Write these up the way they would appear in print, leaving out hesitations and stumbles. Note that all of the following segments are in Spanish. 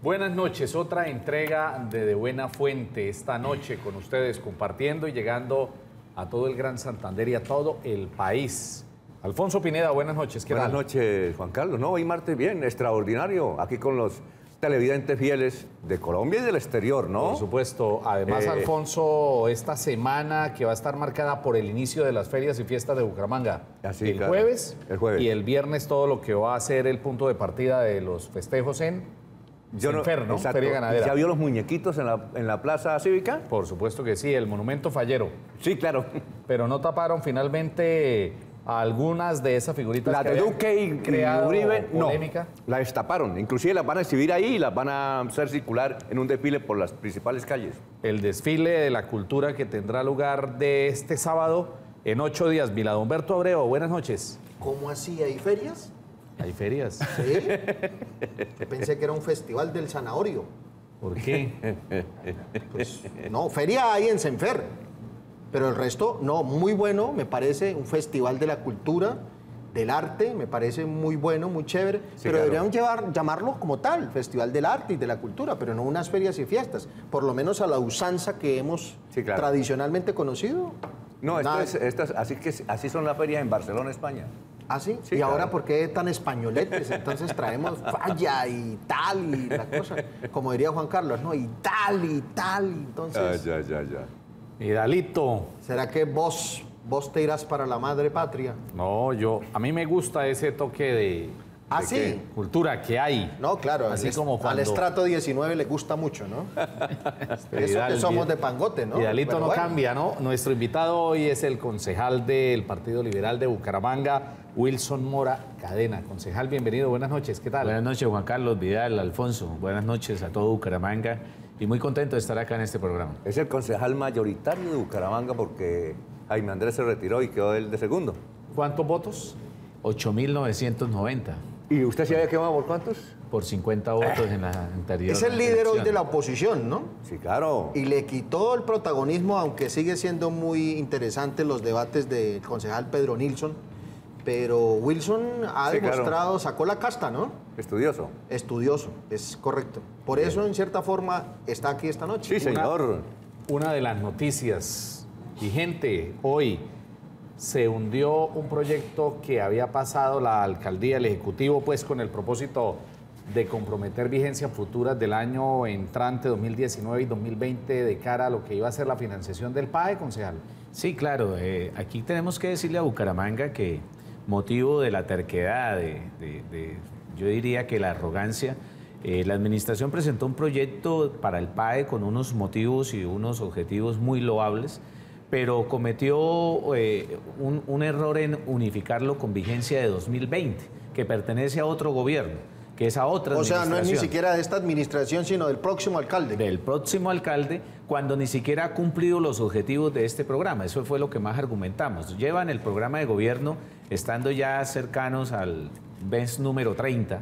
Buenas noches, otra entrega de Buena Fuente esta noche con ustedes compartiendo y llegando a todo el Gran Santander y a todo el país. Alfonso Pineda, buenas noches. ¿Qué tal? Buenas noches, Juan Carlos. No, hoy martes bien, extraordinario, aquí con los televidentes fieles de Colombia y del exterior, ¿no? Por supuesto. Además, Alfonso, esta semana que va a estar marcada por el inicio de las ferias y fiestas de Bucaramanga. Así, el claro. jueves Y el viernes todo lo que va a ser el punto de partida de los festejos en Senfer, ¿no? Exacto. Feria ganadera. ¿Ya vio los muñequitos en la plaza cívica? Por supuesto que sí, el monumento fallero. Sí, claro. Pero no taparon finalmente algunas de esas figuritas La que de habían Duque y creado Uribe, polémica. no, la destaparon. Inclusive las van a exhibir ahí y las van a hacer circular en un desfile por las principales calles. El desfile de la cultura que tendrá lugar de este sábado en 8 días. Milado Humberto Abreu, buenas noches. ¿Cómo así? ¿Hay ferias? Hay ferias. Sí. Pensé que era un festival del zanahorio. ¿Por qué? Pues no, feria hay en Senfer. Pero el resto, no, muy bueno, me parece un festival de la cultura, del arte, me parece muy bueno, muy chévere. Sí, pero claro. deberían llamarlo como tal, Festival del Arte y de la Cultura, pero no unas ferias y fiestas. Por lo menos a la usanza que hemos Sí, claro. tradicionalmente conocido. No, Nada. así son las ferias en Barcelona, España. ¿Ah, sí? Sí, ¿Y claro. ahora por qué tan españoletes? Entonces traemos falla y tal y la cosa. Como diría Juan Carlos, ¿no? Y tal y tal. Entonces, Ya. Hidalito. ¿será que vos te irás para la madre patria? No, a mí me gusta ese toque de ¿Ah, sí? qué cultura que hay. No, claro, Así como al cuando estrato 19 le gusta mucho, ¿no? Eso que Hidalgo- somos de Pangote, ¿no? Hidalito Pero no bueno. cambia, ¿no? Nuestro invitado hoy es el concejal del Partido Liberal de Bucaramanga, Wilson Mora Cadena. Concejal, bienvenido, buenas noches, ¿qué tal? Buenas noches, Juan Carlos, Vidal, Alfonso. Buenas noches a todo Bucaramanga y muy contento de estar acá en este programa. Es el concejal mayoritario de Bucaramanga porque Jaime Andrés se retiró y quedó él de segundo. ¿Cuántos votos? 8.990 ¿Y usted se había quemado por cuántos? por 50 votos en la anterior. Es el líder hoy elección. de la oposición, ¿no? Sí, claro. Y le quitó el protagonismo, aunque sigue siendo muy interesante los debates del concejal Pedro Nilsson. Pero Wilson ha Sí, claro. demostrado, sacó la casta, ¿no? Estudioso. Estudioso, es correcto. Por eso, en cierta forma, está aquí esta noche. Sí, señor. Una de las noticias vigente hoy, se hundió un proyecto que había pasado la alcaldía, el ejecutivo, pues con el propósito de comprometer vigencias futuras del año entrante 2019 y 2020 de cara a lo que iba a ser la financiación del PAE, concejal. Sí, claro. Aquí tenemos que decirle a Bucaramanga que motivo de la terquedad, yo diría que la arrogancia, la administración presentó un proyecto para el PAE con unos motivos y unos objetivos muy loables, pero cometió un error en unificarlo con vigencia de 2020, que pertenece a otro gobierno, que es a otra O sea, administración. no es ni siquiera de esta administración, sino del próximo alcalde. Del próximo alcalde, cuando ni siquiera ha cumplido los objetivos de este programa. Eso fue lo que más argumentamos. Llevan el programa de gobierno, estando ya cercanos al mes número 30,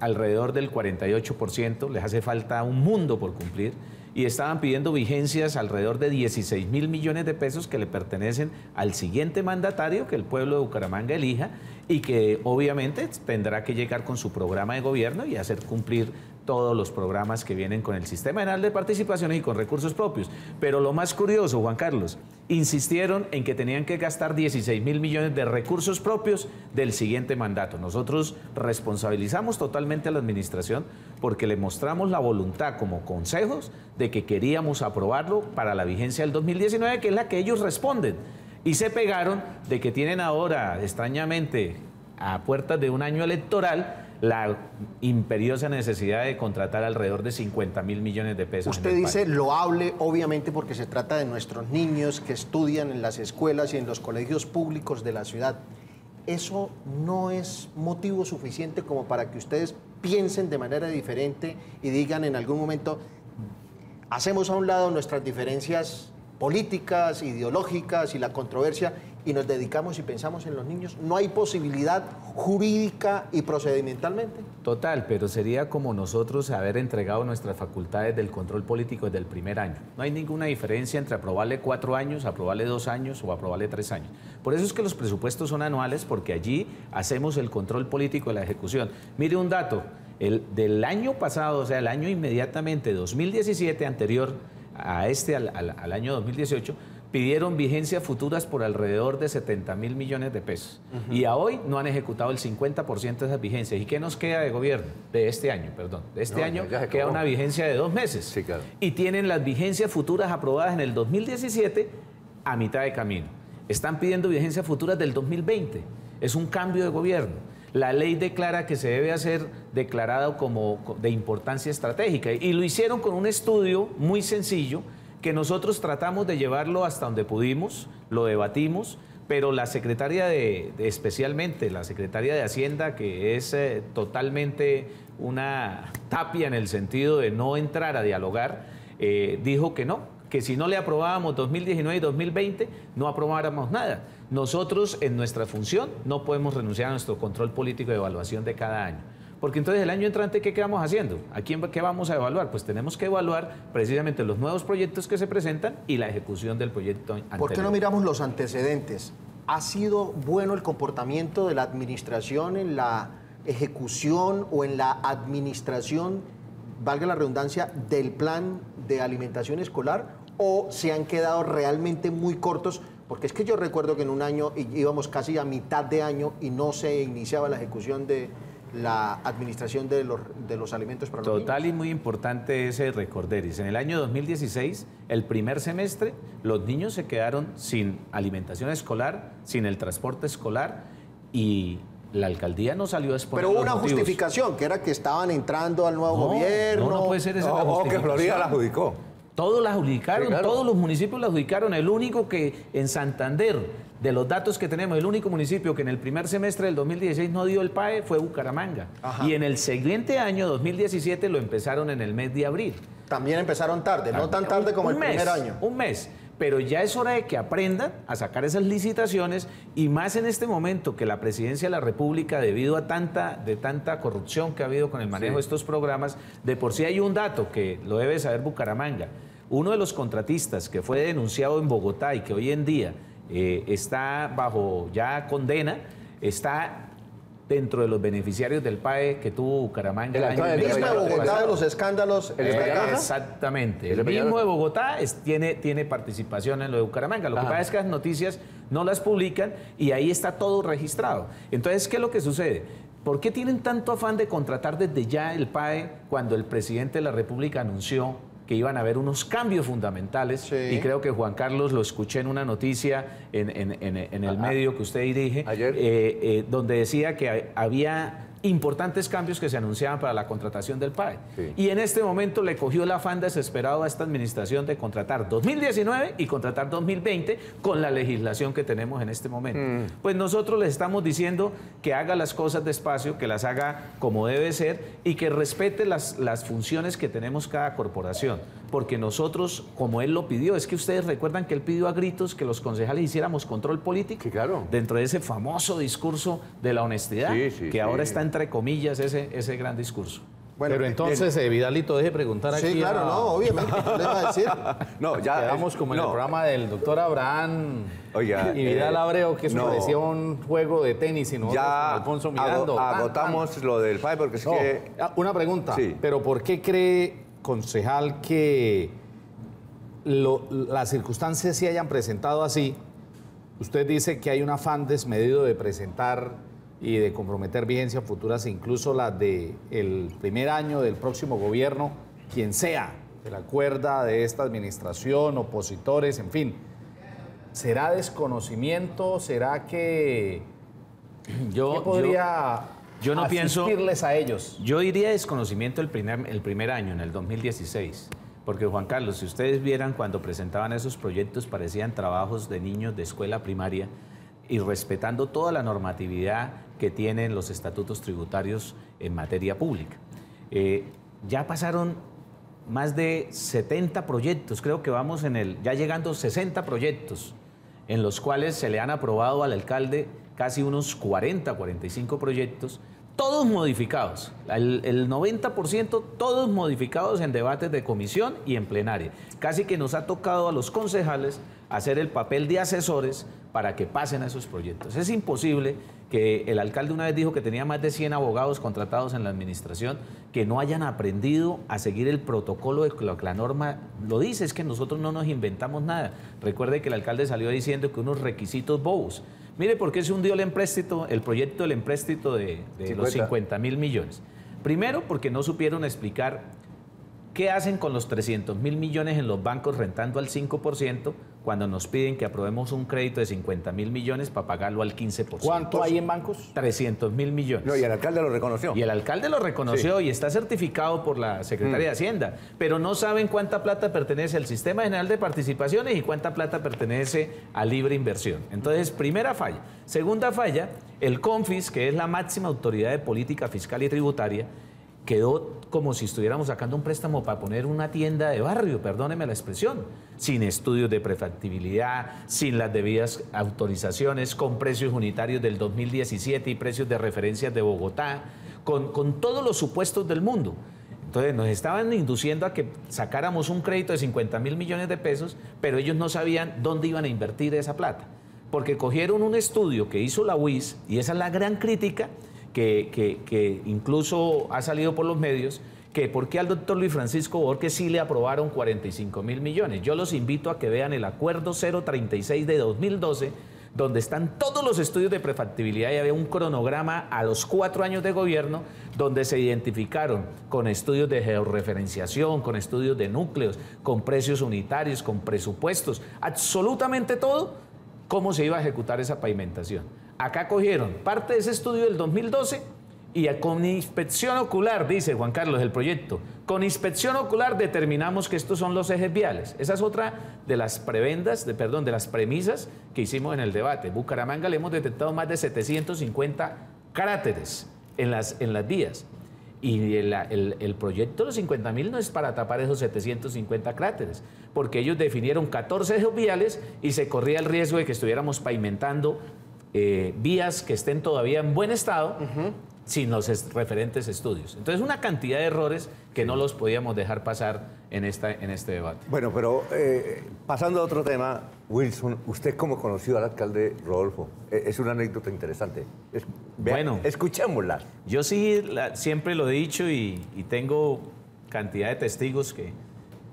alrededor del 48%, les hace falta un mundo por cumplir, y estaban pidiendo vigencias alrededor de 16.000 millones de pesos que le pertenecen al siguiente mandatario que el pueblo de Bucaramanga elija y que obviamente tendrá que llegar con su programa de gobierno y hacer cumplir todos los programas que vienen con el Sistema General de Participaciones y con recursos propios. Pero lo más curioso, Juan Carlos, insistieron en que tenían que gastar 16.000 millones de recursos propios del siguiente mandato. Nosotros responsabilizamos totalmente a la administración porque le mostramos la voluntad como consejos de que queríamos aprobarlo para la vigencia del 2019, que es la que ellos responden. Y se pegaron de que tienen ahora, extrañamente, a puertas de un año electoral, la imperiosa necesidad de contratar alrededor de 50.000 millones de pesos. Usted en el dice país. loable, obviamente, porque se trata de nuestros niños que estudian en las escuelas y en los colegios públicos de la ciudad. ¿Eso no es motivo suficiente como para que ustedes piensen de manera diferente y digan en algún momento, hacemos a un lado nuestras diferencias políticas, ideológicas y la controversia y nos dedicamos y pensamos en los niños? ¿No hay posibilidad jurídica y procedimentalmente? Total, pero sería como nosotros haber entregado nuestras facultades del control político desde el primer año. No hay ninguna diferencia entre aprobarle 4 años, aprobarle 2 años o aprobarle 3 años. Por eso es que los presupuestos son anuales, porque allí hacemos el control político de la ejecución. Mire un dato, Del año pasado, o sea, el año inmediatamente 2017, anterior a al año 2018, pidieron vigencias futuras por alrededor de 70.000 millones de pesos. Y a hoy no han ejecutado el 50% de esas vigencias. ¿Y qué nos queda de gobierno? De este año, perdón. De este año ya queda una vigencia de 2 meses. Sí, claro. Y tienen las vigencias futuras aprobadas en el 2017 a mitad de camino. Están pidiendo vigencias futuras del 2020. Es un cambio de gobierno. La ley declara que se debe hacer declarado como de importancia estratégica. Y lo hicieron con un estudio muy sencillo que nosotros tratamos de llevarlo hasta donde pudimos, lo debatimos, pero la secretaria especialmente la secretaria de Hacienda, que es totalmente una tapia en el sentido de no entrar a dialogar, dijo que no, que si no le aprobábamos 2019 y 2020, no aprobáramos nada. Nosotros, en nuestra función, no podemos renunciar a nuestro control político de evaluación de cada año. Porque entonces el año entrante, ¿qué vamos haciendo? ¿Qué vamos a evaluar? Pues tenemos que evaluar precisamente los nuevos proyectos que se presentan y la ejecución del proyecto anterior. ¿Por qué no miramos los antecedentes? ¿Ha sido bueno el comportamiento de la administración en la ejecución o en la administración, valga la redundancia, del plan de alimentación escolar? ¿O se han quedado realmente muy cortos? Porque es que yo recuerdo que en un año íbamos casi a mitad de año y no se iniciaba la ejecución de la administración de los alimentos para los niños. Total y muy importante ese recorderis. En el año 2016, el primer semestre, los niños se quedaron sin alimentación escolar, sin el transporte escolar y la alcaldía no salió a exponer. Pero hubo una los motivos. justificación, que era que estaban entrando al nuevo gobierno. No puede ser esa la O que justificación. Florida la adjudicó. Todos la adjudicaron, Sí, claro. todos los municipios la adjudicaron. El único que en Santander, de los datos que tenemos, el único municipio que en el primer semestre del 2016 no dio el PAE fue Bucaramanga. Ajá. Y en el siguiente año, 2017, lo empezaron en el mes de abril. También empezaron tarde, no tan tarde como el primer año. Un mes. Pero ya es hora de que aprendan a sacar esas licitaciones y más en este momento que la Presidencia de la República, debido a tanta corrupción que ha habido con el manejo de estos programas, de por sí hay un dato que lo debe saber Bucaramanga. Uno de los contratistas que fue denunciado en Bogotá y que hoy en día está bajo ya condena, está dentro de los beneficiarios del PAE que tuvo Bucaramanga. El alcalde El mismo de Bogotá de los escándalos. Exactamente. El ¿El mismo Peñalosa? de Bogotá tiene participación en lo de Bucaramanga. Lo que pasa es que las noticias no las publican y ahí está todo registrado. Entonces, ¿qué es lo que sucede? ¿Por qué tienen tanto afán de contratar desde ya el PAE cuando el presidente de la República anunció que iban a haber unos cambios fundamentales? Sí. Y creo que Juan Carlos lo escuché en una noticia en el medio que usted dirige, Ayer. donde decía que había importantes cambios que se anunciaban para la contratación del PAE. Sí. Y en este momento le cogió el afán desesperado a esta administración de contratar 2019 y contratar 2020 con la legislación que tenemos en este momento. Pues nosotros les estamos diciendo que haga las cosas despacio, que las haga como debe ser y que respete las funciones que tenemos cada corporación. Porque nosotros, como él lo pidió, es que ustedes recuerdan que él pidió a gritos que los concejales hiciéramos control político. Sí, claro. Dentro de ese famoso discurso de la honestidad, que ahora está entre comillas ese gran discurso. Bueno, Pero entonces, Vidalito, deje preguntar aquí. sí, claro, no, obviamente, ¿qué le iba a decir? No, ya. Quedamos como en el programa del doctor Abraham Oiga, y Vidal Abreu, que eso no. parecía un juego de tenis y nosotros Ya con Alfonso mirando. agotamos lo del PAE porque es No, que. una pregunta, Sí. pero ¿por qué cree, concejal, que las circunstancias se hayan presentado así? Usted dice que hay un afán desmedido de presentar y de comprometer vigencias futuras, incluso las del primer año del próximo gobierno, quien sea, de la cuerda de esta administración, opositores, en fin. ¿Será desconocimiento? ¿Será que Yo ¿qué podría yo no pienso- asistirles a ellos? Yo diría desconocimiento el primer año, en el 2016. Porque, Juan Carlos, si ustedes vieran cuando presentaban esos proyectos, parecían trabajos de niños de escuela primaria y respetando toda la normatividad que tienen los estatutos tributarios en materia pública. Ya pasaron más de 70 proyectos, creo que vamos ya llegando 60 proyectos, en los cuales se le han aprobado al alcalde casi unos 40, 45 proyectos, todos modificados, el 90% todos modificados en debates de comisión y en plenaria. Casi que nos ha tocado a los concejales hacer el papel de asesores para que pasen a esos proyectos. Es imposible que el alcalde una vez dijo que tenía más de 100 abogados contratados en la administración que no hayan aprendido a seguir el protocolo de lo que la norma lo dice. Es que nosotros no nos inventamos nada. Recuerde que el alcalde salió diciendo que unos requisitos bobos. Mire por qué se hundió el proyecto del empréstito de los 50.000 millones. Primero, porque no supieron explicar qué hacen con los 300.000 millones en los bancos rentando al 5% cuando nos piden que aprobemos un crédito de 50.000 millones para pagarlo al 15%. ¿Cuánto hay en bancos? 300.000 millones. No, y el alcalde lo reconoció. Y el alcalde lo reconoció y está certificado por la Secretaría de Hacienda, pero no saben cuánta plata pertenece al Sistema General de Participaciones y cuánta plata pertenece a libre inversión. Entonces, primera falla. Segunda falla, el CONFIS, que es la máxima autoridad de política fiscal y tributaria, quedó como si estuviéramos sacando un préstamo para poner una tienda de barrio, perdóneme la expresión, sin estudios de prefactibilidad, sin las debidas autorizaciones, con precios unitarios del 2017 y precios de referencias de Bogotá, con todos los supuestos del mundo. Entonces nos estaban induciendo a que sacáramos un crédito de 50.000 millones de pesos, pero ellos no sabían dónde iban a invertir esa plata, porque cogieron un estudio que hizo la UIS, y esa es la gran crítica, que incluso ha salido por los medios, que por qué al doctor Luis Francisco Borges sí le aprobaron 45.000 millones. Yo los invito a que vean el acuerdo 036 de 2012, donde están todos los estudios de prefactibilidad y había un cronograma a los 4 años de gobierno donde se identificaron con estudios de georreferenciación, con estudios de núcleos, con precios unitarios, con presupuestos, absolutamente todo, cómo se iba a ejecutar esa pavimentación. Acá cogieron parte de ese estudio del 2012 y con inspección ocular, dice Juan Carlos, el proyecto, con inspección ocular determinamos que estos son los ejes viales. Esa es otra de las de las premisas que hicimos en el debate. Bucaramanga le hemos detectado más de 750 cráteres en las vías. Y el proyecto de los 50.000 no es para tapar esos 750 cráteres, porque ellos definieron 14 ejes viales y se corría el riesgo de que estuviéramos pavimentando vías que estén todavía en buen estado sin los referentes estudios. Entonces, una cantidad de errores que no los podíamos dejar pasar en este debate. Bueno, pero pasando a otro tema, Wilson, ¿usted cómo conoció al alcalde Rodolfo? Es una anécdota interesante. Bueno, escuchémosla. Yo sí siempre lo he dicho y tengo cantidad de testigos que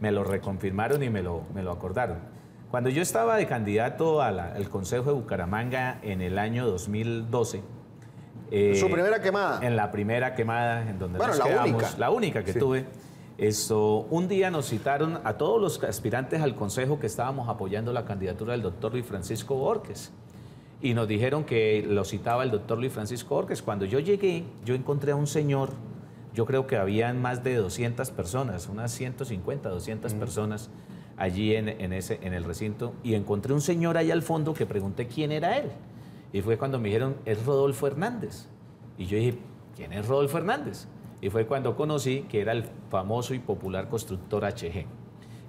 me lo reconfirmaron y me lo acordaron. Cuando yo estaba de candidato al Consejo de Bucaramanga en el año 2012... ¿Su primera quemada? En la primera quemada, en donde bueno, nos quedamos. La única que tuve. Un día nos citaron a todos los aspirantes al Consejo que estábamos apoyando la candidatura del doctor Luis Francisco Borges. Y nos dijeron que lo citaba el doctor Luis Francisco Borges. Cuando yo llegué, yo encontré a un señor, yo creo que habían más de 200 personas, unas 150, 200 personas allí en el recinto, y encontré un señor ahí al fondo que pregunté quién era él. Y fue cuando me dijeron, es Rodolfo Hernández. Y yo dije, ¿quién es Rodolfo Hernández? Y fue cuando conocí que era el famoso y popular constructor HG.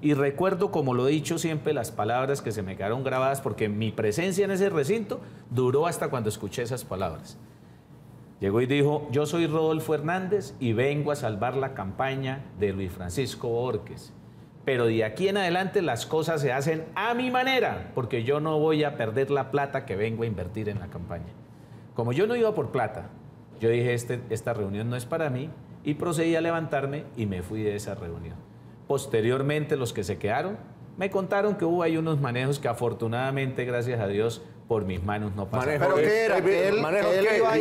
Y recuerdo, como lo he dicho siempre, las palabras que se me quedaron grabadas, porque mi presencia en ese recinto duró hasta cuando escuché esas palabras. Llegó y dijo, yo soy Rodolfo Hernández y vengo a salvar la campaña de Luis Francisco Borges. Pero de aquí en adelante las cosas se hacen a mi manera, porque yo no voy a perder la plata que vengo a invertir en la campaña. Como yo no iba por plata, yo dije, esta reunión no es para mí, y procedí a levantarme y me fui de esa reunión. Posteriormente, los que se quedaron me contaron que hubo ahí unos manejos que afortunadamente, gracias a Dios, por mis manos no pasaron. ¿Pero qué era? ¿Que él iba a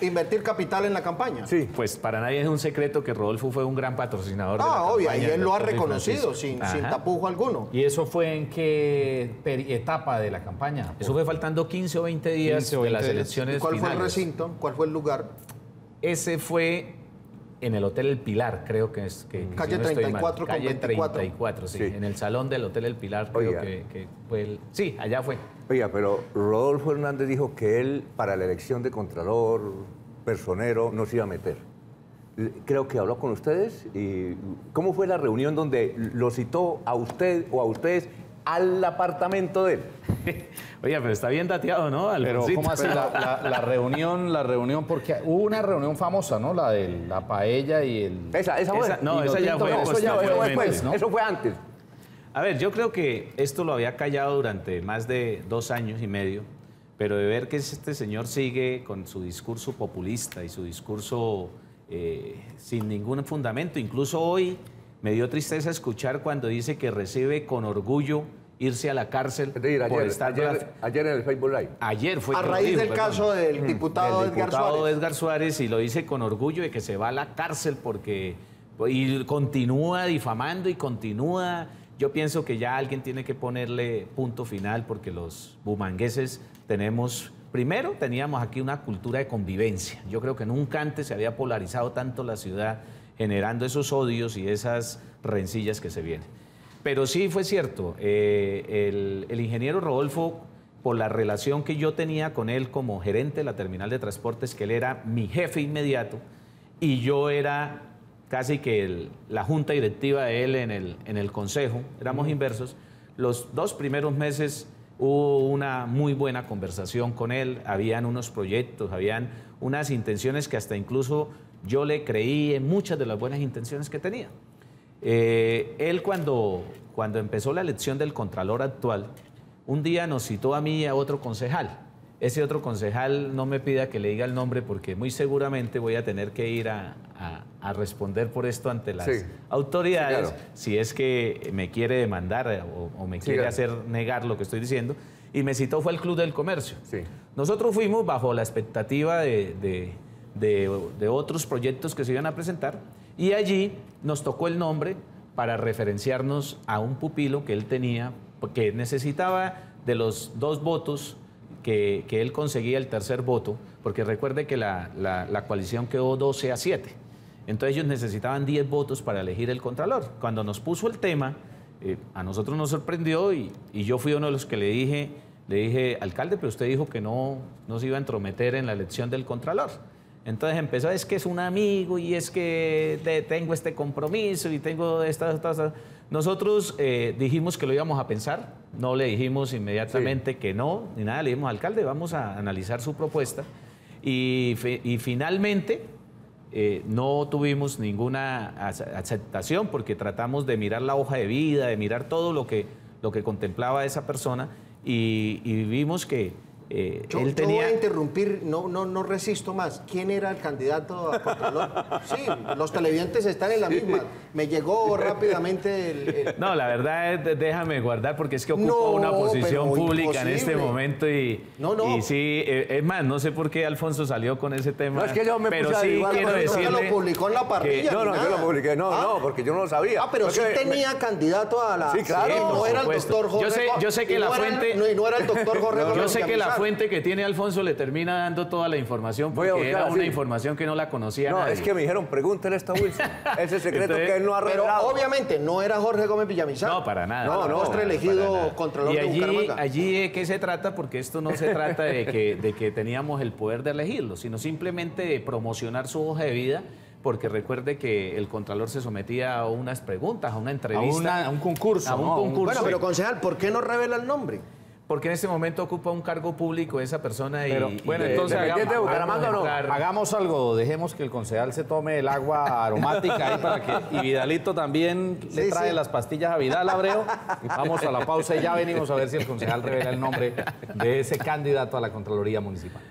invertir capital en la campaña? Sí. Pues para nadie es un secreto que Rodolfo fue un gran patrocinador de la campaña. Obvio, y él lo ha reconocido sin tapujo alguno. ¿Y eso fue en qué etapa de la campaña? Eso fue faltando 15 o 20 días de las elecciones finales. ¿Cuál fue el recinto? ¿Cuál fue el lugar? Ese fue en el Hotel El Pilar, creo que es. Calle 34 con 24. 34, sí. En el salón del Hotel El Pilar, creo que fue sí, allá fue. Oiga, pero Rodolfo Hernández dijo que él, para la elección de Contralor, personero, no se iba a meter. Creo que habló con ustedes. Y ¿cómo fue la reunión donde lo citó a usted o a ustedes al apartamento de él? Oiga, pero está bien dateado, ¿no? Pero ¿cómo hace la reunión? Porque hubo una reunión famosa, ¿no? La de la paella y el... Esa fue. No, esa ya fue. Eso ya fue después, ¿no? Eso fue antes. A ver, yo creo que esto lo había callado durante más de 2 años y medio, pero de ver que este señor sigue con su discurso populista y su discurso sin ningún fundamento, incluso hoy me dio tristeza escuchar cuando dice que recibe con orgullo irse a la cárcel Es decir, por estar... ayer en el Facebook Live. Ayer fue... A que lo raíz dijo, del perdón. caso del diputado Del Edgar diputado Suárez. Edgar Suárez, y lo dice con orgullo de que se va a la cárcel porque... Y continúa difamando y continúa... Yo pienso que ya alguien tiene que ponerle punto final porque los bumangueses tenemos... Primero, teníamos aquí una cultura de convivencia. Yo creo que nunca antes se había polarizado tanto la ciudad, generando esos odios y esas rencillas que se vienen. Pero sí fue cierto, el ingeniero Rodolfo, por la relación que yo tenía con él como gerente de la terminal de transportes, que él era mi jefe inmediato y yo era casi que la junta directiva de él en el consejo, éramos inversos, los 2 primeros meses hubo una muy buena conversación con él, habían unos proyectos, habían unas intenciones que hasta incluso yo le creí en muchas de las buenas intenciones que tenía. Él cuando empezó la elección del contralor actual, un día nos citó a mí y a otro concejal. Ese otro concejal no me pida que le diga el nombre porque muy seguramente voy a tener que ir a responder por esto ante las autoridades, sí, claro. Si es que me quiere demandar o me quiere claro. hacer negar lo que estoy diciendo. Y me citó fue el Club del Comercio. Sí. Nosotros fuimos bajo la expectativa de otros proyectos que se iban a presentar y allí nos tocó el nombre para referenciarnos a un pupilo que él tenía, porque necesitaba de los 2 votos que él conseguía el tercer voto, porque recuerde que la coalición quedó 12-7. Entonces ellos necesitaban 10 votos para elegir el contralor. Cuando nos puso el tema, a nosotros nos sorprendió y yo fui uno de los que le dije, alcalde, pero usted dijo que no se iba a entrometer en la elección del contralor. Entonces empezó, es que es un amigo y es que tengo este compromiso y tengo estas. Nosotros dijimos que lo íbamos a pensar, no le dijimos inmediatamente que no, ni nada, le dijimos, alcalde, vamos a analizar su propuesta. Y finalmente no tuvimos ninguna aceptación porque tratamos de mirar la hoja de vida, de mirar todo lo que contemplaba esa persona y vimos que él tenía... Yo voy a interrumpir, no resisto más. ¿Quién era el candidato a contralor? Sí, los televidentes están en la misma. Me llegó rápidamente No, la verdad es, déjame guardar porque es que ocupa No, una posición pero pública en este imposible. momento y sí, es más, no sé por qué Alfonso salió con ese tema. No, es que yo me pero puse a sí averiguar quiero con eso. Usted decirle lo publicó en la parrilla. No, ni yo nada. lo publiqué, no, porque yo no lo sabía. Pero sí Porque tenía candidato a la... Sí, claro. Sí, no por era el supuesto. doctor Jorge... Yo sé que y la no era el- fuente- no era el doctor Jorge Yo Gómez sé que la Villamizar. fuente que tiene Alfonso le termina dando toda la información Voy a porque buscar, era una sí. información que no la conocía No, nadie. es que me dijeron, pregúntele esto a Wilson. Ese secreto Entonces, que él no ha Pero revelado. obviamente no era Jorge Gómez Villamizar. No, para nada. No, no, postre para elegido contralor Y de Bucaramanga. allí de qué se trata, porque esto no se trata de que teníamos el poder de elegirlo, sino simplemente de promocionar su hoja de vida, porque recuerde que el contralor se sometía a unas preguntas, a una entrevista. A un concurso. A un ¿no? concurso. Bueno, pero concejal, ¿por qué no revela el nombre? Porque en este momento ocupa un cargo público esa persona Pero, bueno, entonces ¿dependiente de Bucaramanga o no? hagamos algo, dejemos que el concejal se tome el agua aromática ahí para que... Y Vidalito también le Sí, trae sí. las pastillas a Vidal Abreu. Vamos a la pausa y ya venimos a ver si el concejal revela el nombre de ese candidato a la Contraloría Municipal.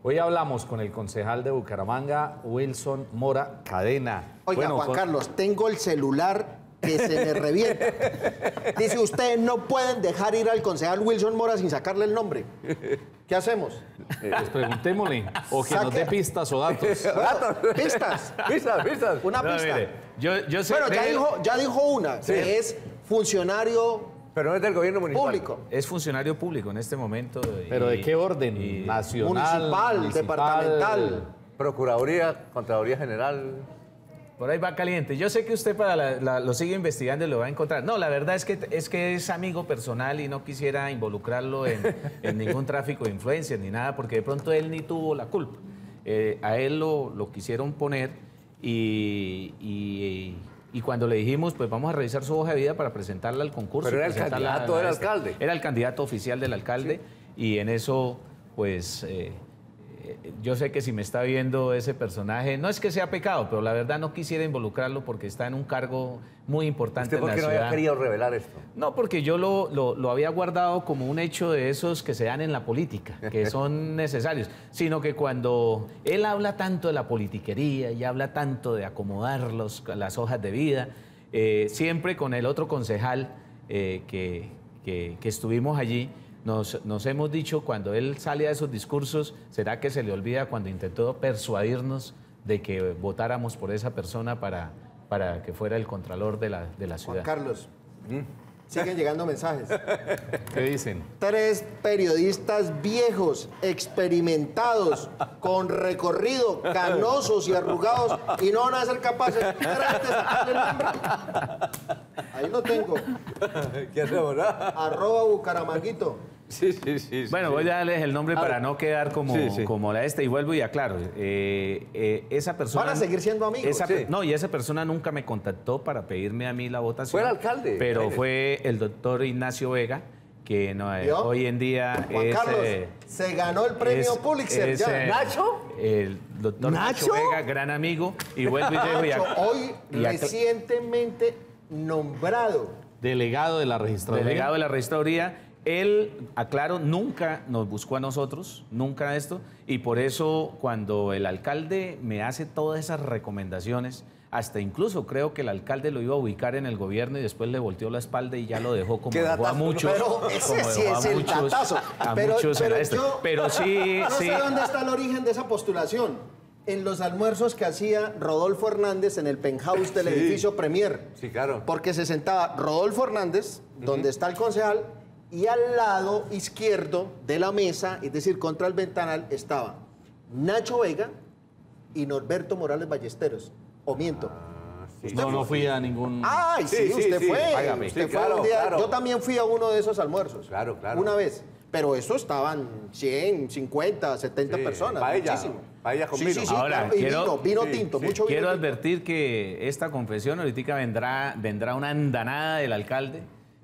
Hoy hablamos con el concejal de Bucaramanga, Wilson Mora Cadena. Oiga, Bueno, Juan Carlos, tengo el celular que se me revienta. Dice, ustedes no pueden dejar ir al concejal Wilson Mora sin sacarle el nombre. ¿Qué hacemos? pues preguntémosle, o que nos dé pistas o datos. Pistas. Pistas. Una No, pista. mire, yo sé Bueno, de él, ya dijo una, que es funcionario Pero no es del gobierno municipal. público. es funcionario público en este momento. ¿Pero de qué orden? ¿Nacional? municipal, departamental. Procuraduría, Contraloría General. Por ahí va caliente. Yo sé que usted lo sigue investigando y lo va a encontrar. No, la verdad es que es amigo personal y no quisiera involucrarlo en ningún tráfico de influencias ni nada, porque de pronto él ni tuvo la culpa. A él lo quisieron poner y cuando le dijimos, pues vamos a revisar su hoja de vida para presentarla al concurso. Pero era el presentarla candidato del alcalde. Era el candidato oficial del alcalde y en eso, pues... yo sé que si me está viendo ese personaje, no es que sea pecado, pero la verdad no quisiera involucrarlo porque está en un cargo muy importante en la ¿Usted por qué no ciudad. había querido revelar esto? No, porque yo lo había guardado como un hecho de esos que se dan en la política, que son necesarios, sino que cuando él habla tanto de la politiquería y habla tanto de acomodar las hojas de vida, siempre con el otro concejal que estuvimos allí, nos hemos dicho, cuando él sale a esos discursos, ¿será que se le olvida cuando intentó persuadirnos de que votáramos por esa persona para que fuera el contralor de la Juan ciudad? Carlos, siguen llegando mensajes. ¿Qué dicen? 3 periodistas viejos, experimentados, con recorrido, canosos y arrugados, y no van a ser capaces de sacarle el nombre. Ahí lo tengo. ¿Qué hacemos, no? @Bucaramanguito. Sí, sí, sí. Bueno, voy a darles el nombre para no quedar como, Sí, sí. como la esta, y vuelvo y aclaro. Esa persona... Van a seguir siendo amigos. Sí. No, y esa persona nunca me contactó para pedirme a mí la votación. Fue el alcalde. Pero fue el doctor Ignacio Vega, que ¿Vio? hoy en día Juan es... Carlos, se ganó el premio Pulitzer. Ya. ¿Nacho? El doctor Nacho ¿Nacho? Vega, gran amigo, y vuelvo y dejo... y Nacho, ac- hoy y ac- recientemente nombrado. Delegado de la registraduría. delegado de la registraduría. Él, aclaro, nunca nos buscó a nosotros, nunca esto, y por eso cuando el alcalde me hace todas esas recomendaciones, hasta incluso creo que el alcalde lo iba a ubicar en el gobierno y después le volteó la espalda y ya lo dejó como ¿Qué dejó a datazo? muchos. Pero ese como sí dejó es el datazo. a Pero- muchos en pero la este. yo- Pero sí, No sí. sé dónde está el origen de esa postulación. En los almuerzos que hacía Rodolfo Hernández en el penthouse del Sí. edificio Premier. Sí, claro. Porque se sentaba Rodolfo Hernández, donde está el concejal, y al lado izquierdo de la mesa, es decir, contra el ventanal, estaba Nacho Vega y Norberto Morales Ballesteros. ¿O miento? No fui a ningún... ¡Ay, sí, Sí, sí, usted sí. fue! Págame. Usted Sí, fue claro, un día. claro. Yo también fui a uno de esos almuerzos. Claro, claro. Una vez. Pero eso estaban 100, 50, 70 Sí, personas. paella, muchísimo. paella con Sí, vino. sí, sí, Ahora, claro, y quiero- vino sí, tinto, sí. mucho vino Quiero tinto. advertir que esta confesión ahorita vendrá una andanada del alcalde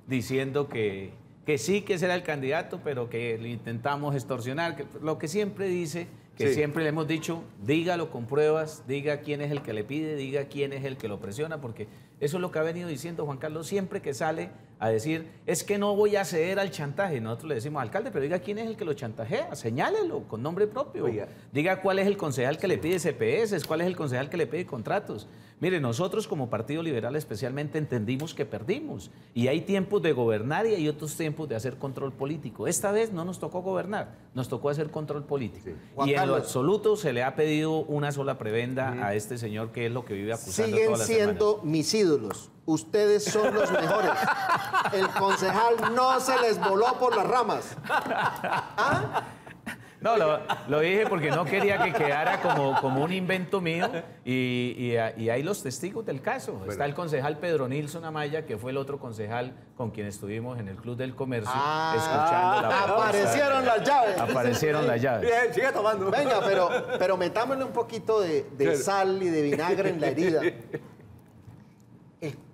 diciendo que sí que será el candidato, pero que le intentamos extorsionar, lo que siempre dice, que Sí. siempre le hemos dicho, dígalo con pruebas, diga quién es el que le pide, diga quién es el que lo presiona, porque eso es lo que ha venido diciendo Juan Carlos siempre que sale a decir, es que no voy a ceder al chantaje. Nosotros le decimos, alcalde, pero diga quién es el que lo chantajea, señálelo con nombre propio. Oiga. Diga cuál es el concejal que le pide CPS, cuál es el concejal que le pide contratos. Mire, nosotros como Partido Liberal especialmente entendimos que perdimos y hay tiempos de gobernar y hay otros tiempos de hacer control político. Esta vez no nos tocó gobernar, nos tocó hacer control político. Juan Y en lo Carlos. absoluto se le ha pedido una sola prebenda a este señor, que es lo que vive acusando Siguen todas las siendo semanas. mis ídolos. Ustedes son los mejores. El concejal no se les voló por las ramas. No, lo dije porque no quería que quedara como un invento mío y hay los testigos del caso. Está el concejal Pedro Nilsson Amaya, que fue el otro concejal con quien estuvimos en el Club del Comercio escuchando la propuesta. Aparecieron las llaves. Aparecieron las llaves. Bien, sigue tomando. Venga, pero metámosle un poquito de sal y de vinagre en la herida.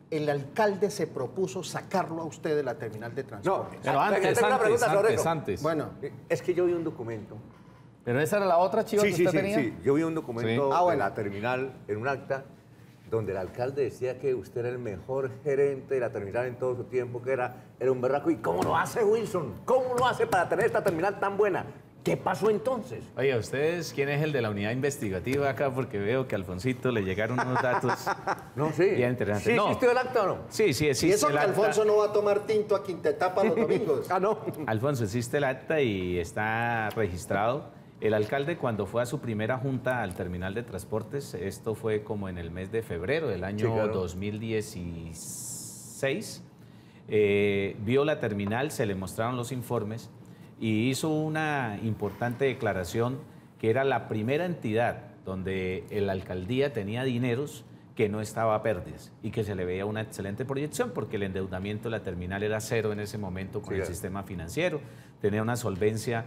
El alcalde se propuso sacarlo a usted de la terminal de No, transporte. Pero venga, antes, tengo una pregunta sobre antes, eso. antes. Bueno, Es que yo vi un documento. Pero esa era la otra chiva que usted tenía. Sí. Yo vi un documento Sí. Ah, bueno. de la terminal en un acta donde el alcalde decía que usted era el mejor gerente de la terminal en todo su tiempo, que era un berraco. ¿Y cómo lo hace Wilson? ¿Cómo lo hace para tener esta terminal tan buena? ¿Qué pasó entonces? Oye, ¿ustedes quién es el de la unidad investigativa acá? Porque veo que a Alfonsito le llegaron unos datos. No, sí. Bien interesante. ¿Sí No. existe el acta o no? Sí, sí, y existe eso el que acta. Alfonso no va a tomar tinto a Quintetapa los domingos. Ah, no. Alfonso, existe el acta y está registrado. El alcalde, cuando fue a su primera junta al terminal de transportes, esto fue como en el mes de febrero del año Sí, claro. 2016, vio la terminal, se le mostraron los informes y hizo una importante declaración que era la primera entidad donde la alcaldía tenía dineros que no estaba a pérdidas y que se le veía una excelente proyección porque el endeudamiento de la terminal era cero en ese momento con Sí, el claro. sistema financiero, tenía una solvencia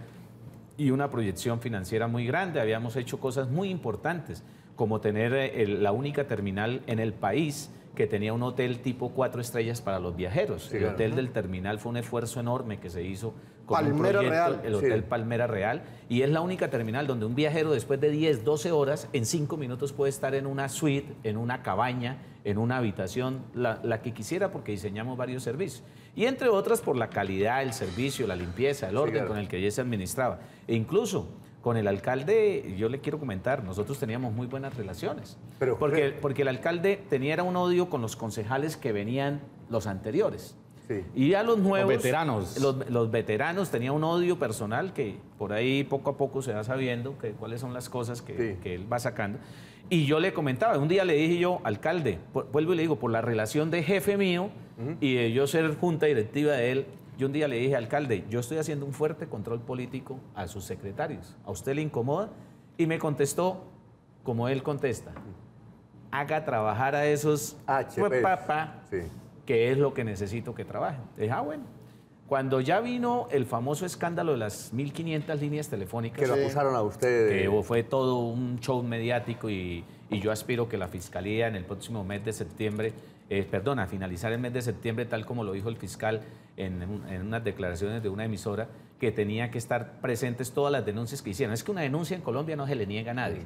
y una proyección financiera muy grande. Habíamos hecho cosas muy importantes, como tener la única terminal en el país que tenía un hotel tipo 4 estrellas para los viajeros. Sí, el claro. hotel del terminal fue un esfuerzo enorme que se hizo con Palmera un proyecto, Real. el Hotel Sí. Palmera Real, y es la única terminal donde un viajero después de 10, 12 horas, en 5 minutos puede estar en una suite, en una cabaña, en una habitación, la que quisiera, porque diseñamos varios servicios. Y entre otras por la calidad, el servicio, la limpieza, el orden claro. con el que allí se administraba. E incluso con el alcalde, yo le quiero comentar, nosotros teníamos muy buenas relaciones. Pero- porque el alcalde tenía era un odio con los concejales que venían los anteriores. Sí. Y a los nuevos... veteranos. Los veteranos tenían un odio personal que por ahí poco a poco se va sabiendo cuáles son las cosas Sí. que él va sacando. Y yo le comentaba, un día le dije yo, alcalde, vuelvo y le digo, por la relación de jefe mío y de yo ser junta directiva de él, yo un día le dije, alcalde, yo estoy haciendo un fuerte control político a sus secretarios. ¿A usted le incomoda? Y me contestó, como él contesta, haga trabajar a esos HPs. papá, Sí. que es lo que necesito que trabajen. Dije, bueno. Cuando ya vino el famoso escándalo de las 1.500 líneas telefónicas, Que lo acusaron a usted de... que fue todo un show mediático y yo aspiro que la Fiscalía en el próximo mes de septiembre, a finalizar el mes de septiembre, tal como lo dijo el fiscal en unas declaraciones de una emisora, que tenía que estar presentes todas las denuncias que hicieron. Es que una denuncia en Colombia no se le niega a nadie.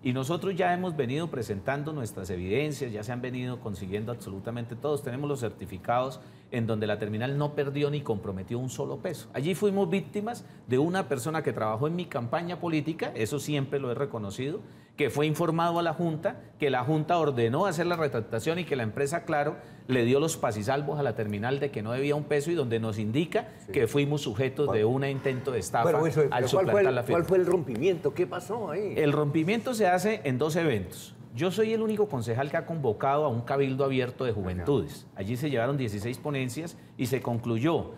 Y nosotros ya hemos venido presentando nuestras evidencias, ya se han venido consiguiendo absolutamente todos. Tenemos los certificados en donde la terminal no perdió ni comprometió un solo peso. Allí fuimos víctimas de una persona que trabajó en mi campaña política, eso siempre lo he reconocido, que fue informado a la Junta, que la Junta ordenó hacer la retractación y que la empresa, claro, le dio los pasisalvos a la terminal de que no debía un peso y donde nos indica que fuimos sujetos de un intento de estafa Bueno, eso, al pero suplantar la firma. ¿cuál fue el rompimiento? ¿Qué pasó ahí? El rompimiento se hace en 2 eventos. Yo soy el único concejal que ha convocado a un cabildo abierto de juventudes. Allí se llevaron 16 ponencias y se concluyó,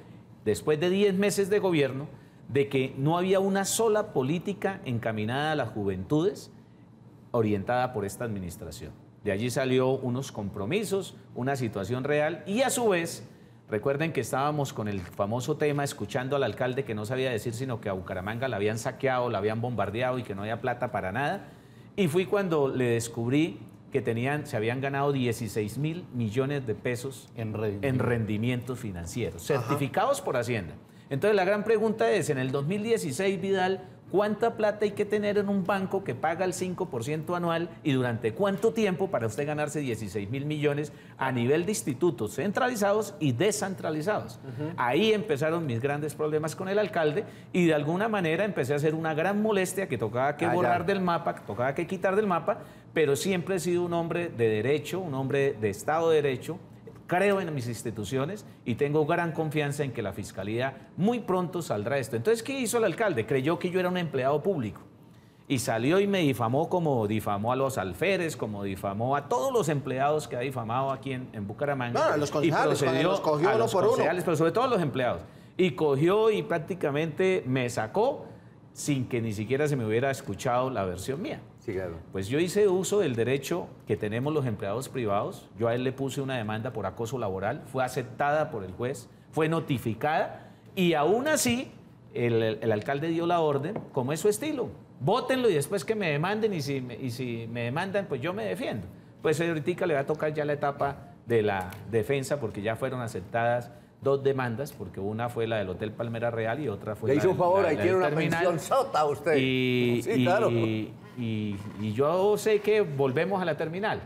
después de 10 meses de gobierno, de que no había una sola política encaminada a las juventudes orientada por esta administración. De allí salió unos compromisos, una situación real y a su vez, recuerden que estábamos con el famoso tema escuchando al alcalde que no sabía decir sino que a Bucaramanga la habían saqueado, la habían bombardeado y que no había plata para nada. Y fui cuando le descubrí que se habían ganado 16.000 millones de pesos en rendimientos financieros, certificados por Hacienda. Entonces la gran pregunta es, en el 2016, Vidal, ¿cuánta plata hay que tener en un banco que paga el 5% anual y durante cuánto tiempo para usted ganarse 16.000 millones a nivel de institutos centralizados y descentralizados? Ahí empezaron mis grandes problemas con el alcalde y de alguna manera empecé a hacer una gran molestia que tocaba que borrar del mapa, que tocaba que quitar del mapa, pero siempre he sido un hombre de derecho, un hombre de Estado de Derecho. Creo en mis instituciones y tengo gran confianza en que la Fiscalía muy pronto saldrá de esto. Entonces, ¿qué hizo el alcalde? Creyó que yo era un empleado público y salió y me difamó como difamó a los alférez, como difamó a todos los empleados que ha difamado aquí en Bucaramanga. No, a los concejales, y procedió los cogió a uno los por uno. concejales, pero sobre todo a los empleados. Y cogió y prácticamente me sacó sin que ni siquiera se me hubiera escuchado la versión mía. Sí, claro. Pues yo hice uso del derecho que tenemos los empleados privados. Yo a él le puse una demanda por acoso laboral, fue aceptada por el juez, fue notificada y aún así el alcalde dio la orden, como es su estilo. Vótenlo y después que me demanden y si me demandan, pues yo me defiendo. Pues ahorita le va a tocar ya la etapa de la defensa porque ya fueron aceptadas 2 demandas, porque una fue la del Hotel Palmera Real y otra fue Le la hizo un favor, la ahí del tiene una terminal. pensión sota usted. Sí, claro. Y yo sé que volvemos a la terminal.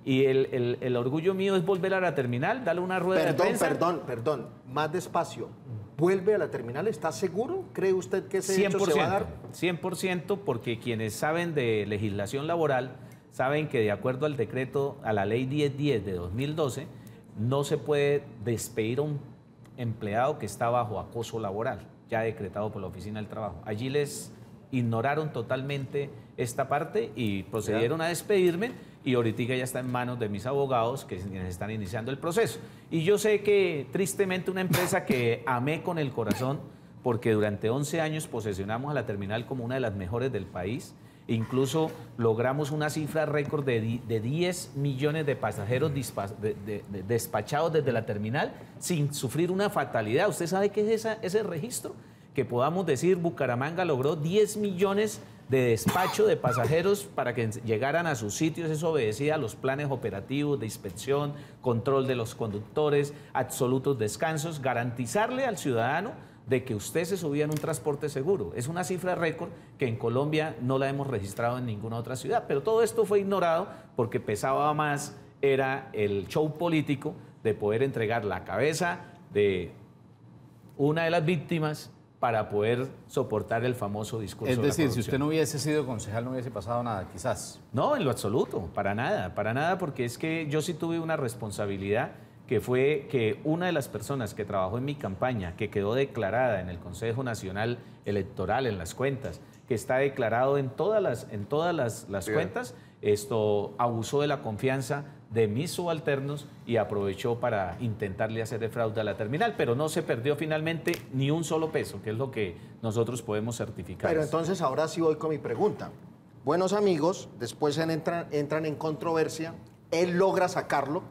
Y el orgullo mío es volver a la terminal, darle una rueda de prensa. Perdón, más despacio. ¿Vuelve a la terminal? ¿Está seguro? ¿Cree usted que ese hecho se va a dar? 100%, porque quienes saben de legislación laboral saben que de acuerdo al decreto, a la ley 1010 de 2012, no se puede despedir a un empleado que está bajo acoso laboral, ya decretado por la Oficina del Trabajo. Allí les ignoraron totalmente esta parte y procedieron a despedirme y ahorita ya está en manos de mis abogados que están iniciando el proceso. Y yo sé que tristemente una empresa que amé con el corazón, porque durante 11 años posesionamos a la terminal como una de las mejores del país, incluso logramos una cifra récord de 10 millones de pasajeros despachados desde la terminal sin sufrir una fatalidad. ¿Usted sabe qué es ese registro? Que podamos decir Bucaramanga logró 10 millones de despacho de pasajeros para que llegaran a sus sitios. Eso obedecía a los planes operativos de inspección, control de los conductores, absolutos descansos, garantizarle al ciudadano de que usted se subía en un transporte seguro. Es una cifra récord que en Colombia no la hemos registrado en ninguna otra ciudad, pero todo esto fue ignorado porque pesaba más, era el show político de poder entregar la cabeza de una de las víctimas para poder soportar el famoso discurso. Es de la decir, si corrupción. usted no hubiese sido concejal, no hubiese pasado nada, quizás. No, en lo absoluto, para nada, porque es que yo sí tuve una responsabilidad que fue que una de las personas que trabajó en mi campaña, que quedó declarada en el Consejo Nacional Electoral, en las cuentas, que está declarado en todas las cuentas, esto abusó de la confianza de mis subalternos y aprovechó para intentarle hacer de fraude a la terminal, pero no se perdió finalmente ni un solo peso, que es lo que nosotros podemos certificar. Pero entonces ahora sí voy con mi pregunta. Buenos amigos, después entran en controversia, él logra sacarlo,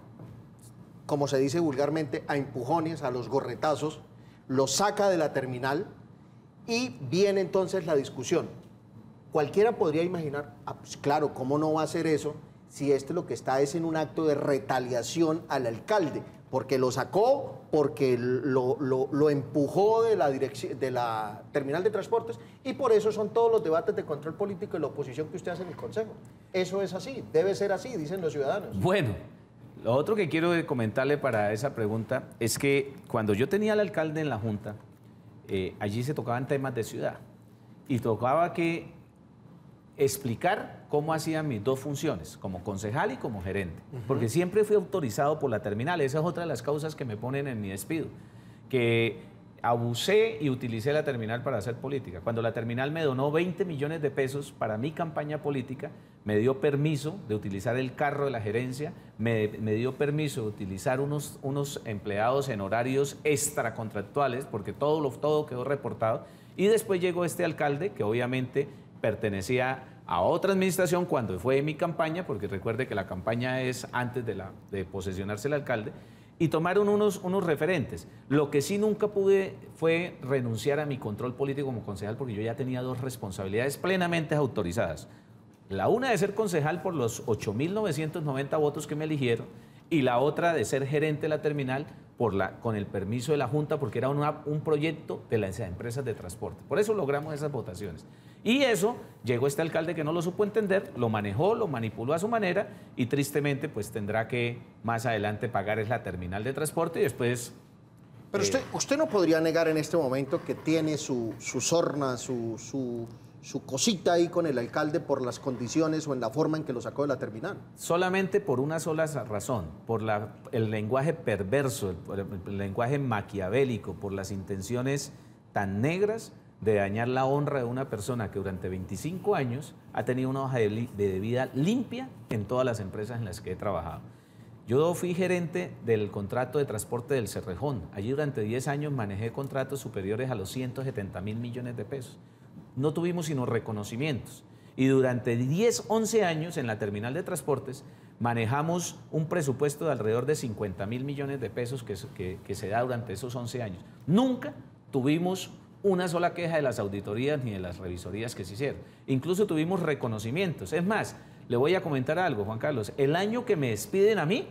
como se dice vulgarmente, a empujones, a los gorretazos, lo saca de la terminal y viene entonces la discusión. Cualquiera podría imaginar, pues claro, ¿cómo no va a hacer eso si este lo que está es en un acto de retaliación al alcalde? Porque lo sacó, porque lo empujó de la terminal de transportes y por eso son todos los debates de control político y la oposición que usted hace en el Consejo. Eso es así, debe ser así, dicen los ciudadanos. Bueno, lo otro que quiero comentarle para esa pregunta es que cuando yo tenía al alcalde en la Junta, allí se tocaban temas de ciudad y tocaba que explicar cómo hacían mis dos funciones, como concejal y como gerente, porque siempre fui autorizado por la terminal. Esa es otra de las causas que me ponen en mi despido, que abusé y utilicé la terminal para hacer política. Cuando la terminal me donó 20 millones de pesos para mi campaña política, me dio permiso de utilizar el carro de la gerencia, me dio permiso de utilizar unos empleados en horarios extracontractuales, porque todo quedó reportado, y después llegó este alcalde, que obviamente pertenecía a otra administración cuando fue mi campaña, porque recuerde que la campaña es antes de posesionarse el alcalde, y tomaron unos referentes. Lo que sí nunca pude fue renunciar a mi control político como concejal, porque yo ya tenía dos responsabilidades plenamente autorizadas. La una de ser concejal por los 8.990 votos que me eligieron, y la otra de ser gerente de la terminal con el permiso de la Junta, porque era un proyecto de las empresas de transporte. Por eso logramos esas votaciones. Y eso, llegó este alcalde que no lo supo entender, lo manejó, lo manipuló a su manera y tristemente pues tendrá que más adelante pagar la terminal de transporte y después... Pero usted no podría negar en este momento que tiene su sorna, su cosita ahí con el alcalde por las condiciones o en la forma en que lo sacó de la terminal. Solamente por una sola razón, por el lenguaje perverso, el lenguaje maquiavélico, por las intenciones tan negras de dañar la honra de una persona que durante 25 años ha tenido una hoja de vida limpia en todas las empresas en las que he trabajado. Yo fui gerente del contrato de transporte del Cerrejón. Allí durante 10 años manejé contratos superiores a los 170.000 millones de pesos. No tuvimos sino reconocimientos. Y durante 10, 11 años en la terminal de transportes manejamos un presupuesto de alrededor de 50.000 millones de pesos que se da durante esos 11 años. Nunca tuvimos una sola queja de las auditorías ni de las revisorías que se hicieron. Incluso tuvimos reconocimientos. Es más, le voy a comentar algo, Juan Carlos. El año que me despiden a mí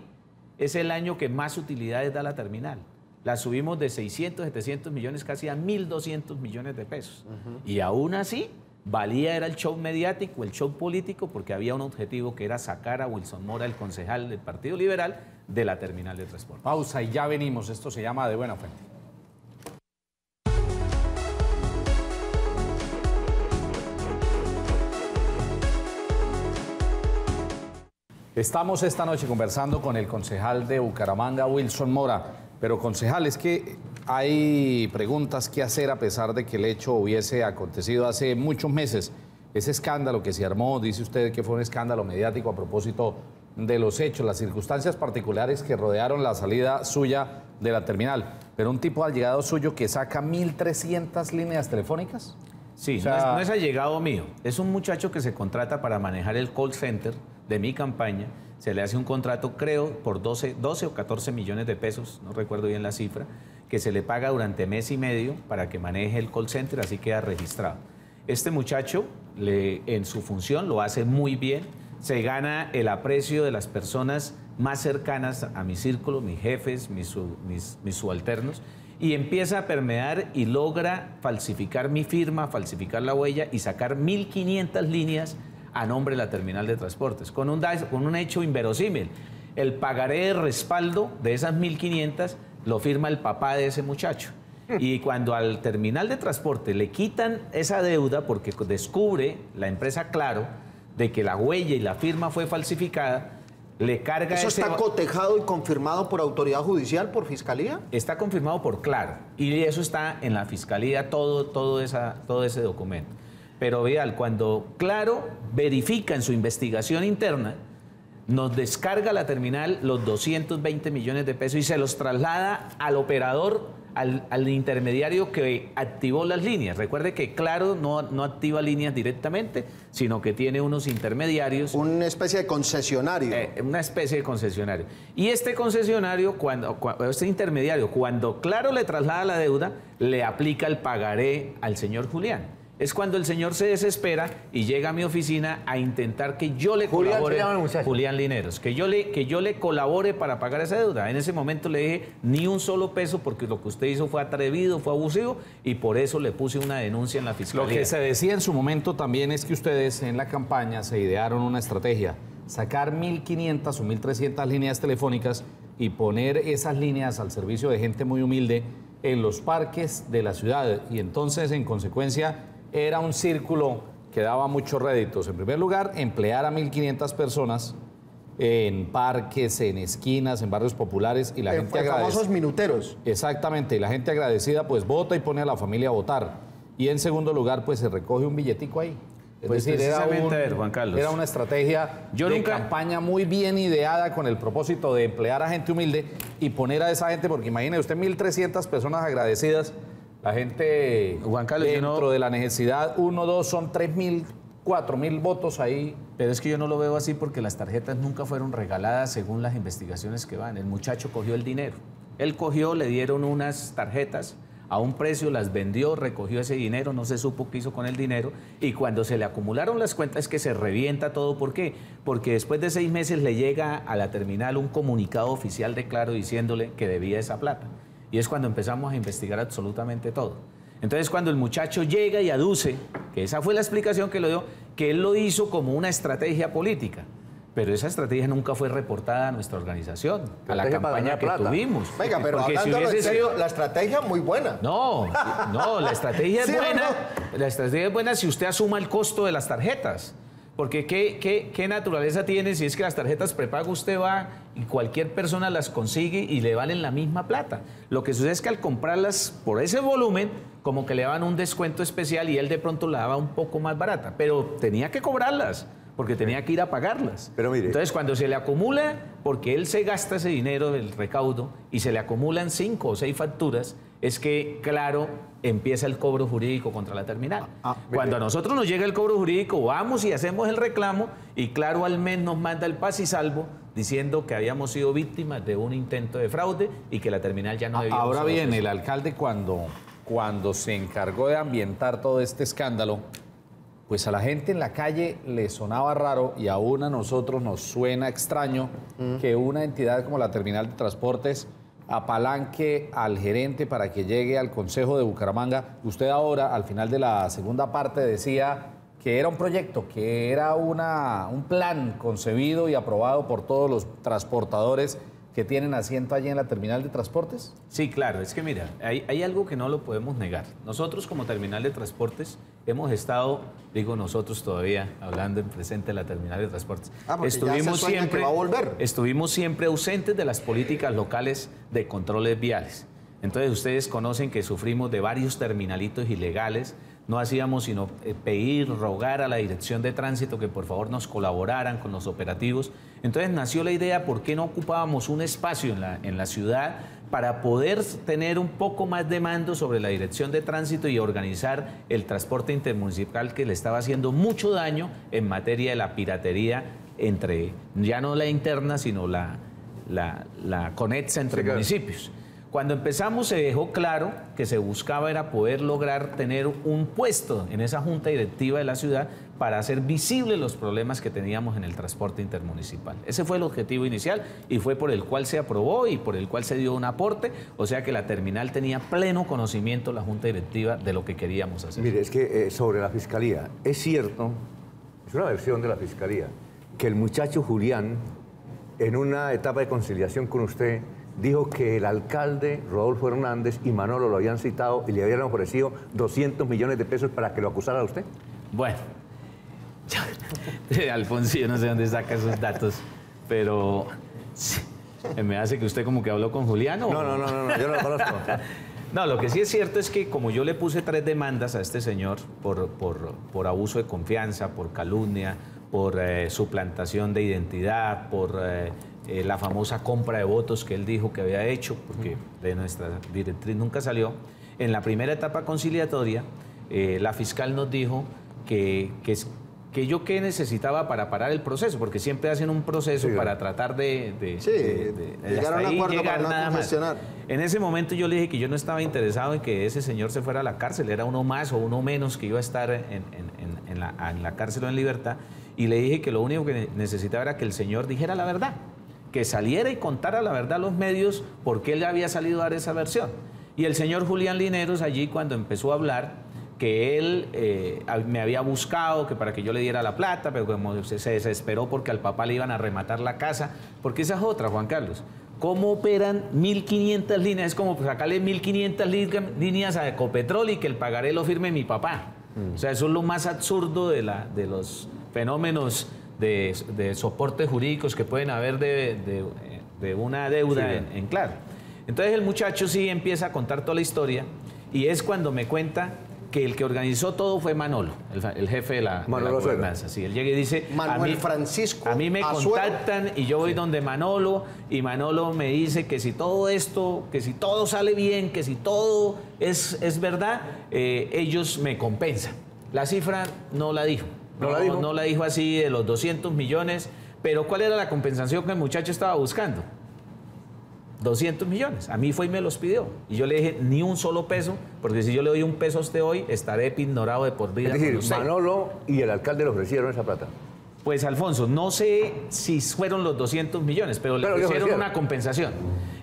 es el año que más utilidades da la terminal. La subimos de 600, 700 millones casi a 1.200 millones de pesos. Y aún así, era el show mediático, el show político, porque había un objetivo que era sacar a Wilson Mora, el concejal del Partido Liberal, de la terminal de transporte. Pausa y ya venimos. Esto se llama De Buena Fuente. Estamos esta noche conversando con el concejal de Bucaramanga, Wilson Mora. Pero, concejal, es que hay preguntas que hacer a pesar de que el hecho hubiese acontecido hace muchos meses. Ese escándalo que se armó, dice usted que fue un escándalo mediático a propósito de los hechos, las circunstancias particulares que rodearon la salida suya de la terminal. Pero un tipo allegado suyo que saca 1.300 líneas telefónicas. Sí, o sea, no es allegado mío. Es un muchacho que se contrata para manejar el call center de mi campaña. Se le hace un contrato, creo, por 12 o 14 millones de pesos, no recuerdo bien la cifra, que se le paga durante mes y medio para que maneje el call center, así queda registrado. Este muchacho, en su función, lo hace muy bien, se gana el aprecio de las personas más cercanas a mi círculo, mis jefes, mis subalternos, y empieza a permear y logra falsificar mi firma, falsificar la huella y sacar 1.500 líneas a nombre de la terminal de transportes, con un hecho inverosímil. El pagaré de respaldo de esas 1.500 lo firma el papá de ese muchacho. Y cuando al terminal de transporte le quitan esa deuda, porque descubre la empresa Claro de que la huella y la firma fue falsificada, le carga ¿Eso está cotejado y confirmado por autoridad judicial, por fiscalía? Está confirmado por Claro, y eso está en la fiscalía, todo ese documento. Pero Vidal, cuando Claro verifica en su investigación interna, nos descarga la terminal los 220 millones de pesos y se los traslada al operador, al intermediario que activó las líneas. Recuerde que Claro no activa líneas directamente, sino que tiene unos intermediarios. Una especie de concesionario. Una especie de concesionario. Y este concesionario, este intermediario, cuando Claro le traslada la deuda, le aplica el pagaré al señor Julián. Es cuando el señor se desespera y llega a mi oficina a intentar que yo le colabore, Julián Lineros, que yo le colabore para pagar esa deuda. En ese momento le dije ni un solo peso porque lo que usted hizo fue atrevido, fue abusivo y por eso le puse una denuncia en la fiscalía. Lo que se decía en su momento también es que ustedes en la campaña se idearon una estrategia, sacar 1.500 o 1.300 líneas telefónicas y poner esas líneas al servicio de gente muy humilde en los parques de la ciudad. Y entonces, en consecuencia, era un círculo que daba muchos réditos. En primer lugar, emplear a 1.500 personas en parques, en esquinas, en barrios populares y la gente agradecida. Famosos minuteros. Exactamente, y la gente agradecida pues vota y pone a la familia a votar. Y en segundo lugar, pues se recoge un billetico ahí. Es Pues decir, Juan Carlos, era una estrategia de campaña muy bien ideada con el propósito de emplear a gente humilde y poner a esa gente, porque imagine usted 1.300 personas agradecidas. La gente, Juan Carlos, dentro de la necesidad, 1, 2, son 3.000, 4.000 votos ahí. Pero es que yo no lo veo así porque las tarjetas nunca fueron regaladas según las investigaciones que van. El muchacho cogió el dinero. Él cogió, le dieron unas tarjetas a un precio, las vendió, recogió ese dinero, no se supo qué hizo con el dinero. Y cuando se le acumularon las cuentas es que se revienta todo. ¿Por qué? Porque después de 6 meses le llega a la terminal un comunicado oficial de Claro diciéndole que debía esa plata. Y es cuando empezamos a investigar absolutamente todo. Entonces, cuando el muchacho llega y aduce, que esa fue la explicación que lo dio, que él lo hizo como una estrategia política. Pero esa estrategia nunca fue reportada a nuestra organización, a la campaña que tuvimos. Venga, pero hablando en serio, la estrategia muy buena. No, la estrategia es ¿Sí buena. o La estrategia es buena si usted asuma el costo de las tarjetas. Porque ¿qué naturaleza tiene si es que las tarjetas prepago usted va y cualquier persona las consigue y le valen la misma plata? Lo que sucede es que al comprarlas por ese volumen, como que le daban un descuento especial y él de pronto la daba un poco más barata, pero tenía que cobrarlas porque tenía que ir a pagarlas. Pero mire. Entonces, cuando se le acumula, porque él se gasta ese dinero del recaudo y se le acumulan 5 o 6 facturas, es que, Claro, empieza el cobro jurídico contra la terminal. Cuando a nosotros nos llega el cobro jurídico, vamos y hacemos el reclamo y Claro al mes nos manda el paz y salvo diciendo que habíamos sido víctimas de un intento de fraude y que la terminal ya no debía. Ahora bien, el alcalde cuando se encargó de ambientar todo este escándalo, pues a la gente en la calle le sonaba raro y aún a nosotros nos suena extraño que una entidad como la Terminal de Transportes apalanque al gerente para que llegue al Consejo de Bucaramanga. Usted ahora, al final de la segunda parte, decía que era un proyecto, que era un plan concebido y aprobado por todos los transportadores que tienen asiento allí en la Terminal de Transportes. Sí, claro, es que mira, hay algo que no lo podemos negar. Nosotros como Terminal de Transportes hemos estado, digo nosotros todavía, hablando en presente de la Terminal de Transportes, estuvimos siempre ausentes de las políticas locales de controles viales. Entonces ustedes conocen que sufrimos de varios terminalitos ilegales. No hacíamos sino pedir, rogar a la Dirección de Tránsito que por favor nos colaboraran con los operativos. Entonces nació la idea, ¿por qué no ocupábamos un espacio en la ciudad para poder tener un poco más de mando sobre la Dirección de Tránsito y organizar el transporte intermunicipal que le estaba haciendo mucho daño en materia de la piratería entre, ya no la interna, sino la conexa entre municipios? Cuando empezamos se dejó claro que se buscaba era poder lograr tener un puesto en esa junta directiva de la ciudad para hacer visibles los problemas que teníamos en el transporte intermunicipal. Ese fue el objetivo inicial y fue por el cual se aprobó y por el cual se dio un aporte, o sea que la terminal tenía pleno conocimiento la junta directiva de lo que queríamos hacer. Mire, es que sobre la fiscalía, es cierto, es una versión de la fiscalía, que el muchacho Julián, en una etapa de conciliación con usted, dijo que el alcalde Rodolfo Hernández y Manolo lo habían citado y le habían ofrecido 200 millones de pesos para que lo acusara a usted. Bueno, Alfonso, yo no sé dónde saca esos datos, pero me hace que usted como que habló con Julián. ¿O? No, yo no lo conozco. No, lo que sí es cierto es que como yo le puse 3 demandas a este señor por abuso de confianza, por calumnia, por suplantación de identidad, por la famosa compra de votos que él dijo que había hecho, porque de nuestra directriz nunca salió. En la primera etapa conciliatoria, la fiscal nos dijo que yo qué necesitaba para parar el proceso, porque siempre hacen un proceso para tratar de llegar a un acuerdo para no congestionar. En ese momento yo le dije que yo no estaba interesado en que ese señor se fuera a la cárcel, era uno más o uno menos que iba a estar en la cárcel o en libertad, y le dije que lo único que necesitaba era que el señor dijera la verdad, que saliera y contara la verdad a los medios porque él había salido a dar esa versión. Y el señor Julián Lineros allí cuando empezó a hablar que él me había buscado que para que yo le diera la plata, pero como se desesperó porque al papá le iban a rematar la casa, porque esa es otra, Juan Carlos. ¿Cómo operan 1.500 líneas? Es como sacarle 1.500 líneas a Ecopetrol y que el pagaré lo firme mi papá. O sea, eso es lo más absurdo de los fenómenos de soportes jurídicos que pueden haber de una deuda en claro. Entonces el muchacho sí empieza a contar toda la historia y es cuando me cuenta que el que organizó todo fue Manolo, el jefe de la gobernanza. Sí, él llega y dice, Francisco a mí me contactan y yo voy donde Manolo y Manolo me dice que si todo esto, que si todo sale bien, que si todo es verdad, ellos me compensan. La cifra no la dijo. No la dijo así de los 200 millones, pero ¿cuál era la compensación que el muchacho estaba buscando? 200 millones. A mí fue y me los pidió. Y yo le dije, ni un solo peso, porque si yo le doy un peso a usted hoy, estaré ignorado de por vida. Es decir, con usted. Manolo y el alcalde le ofrecieron esa plata. Pues, Alfonso, no sé si fueron los 200 millones, pero le ofrecieron una compensación.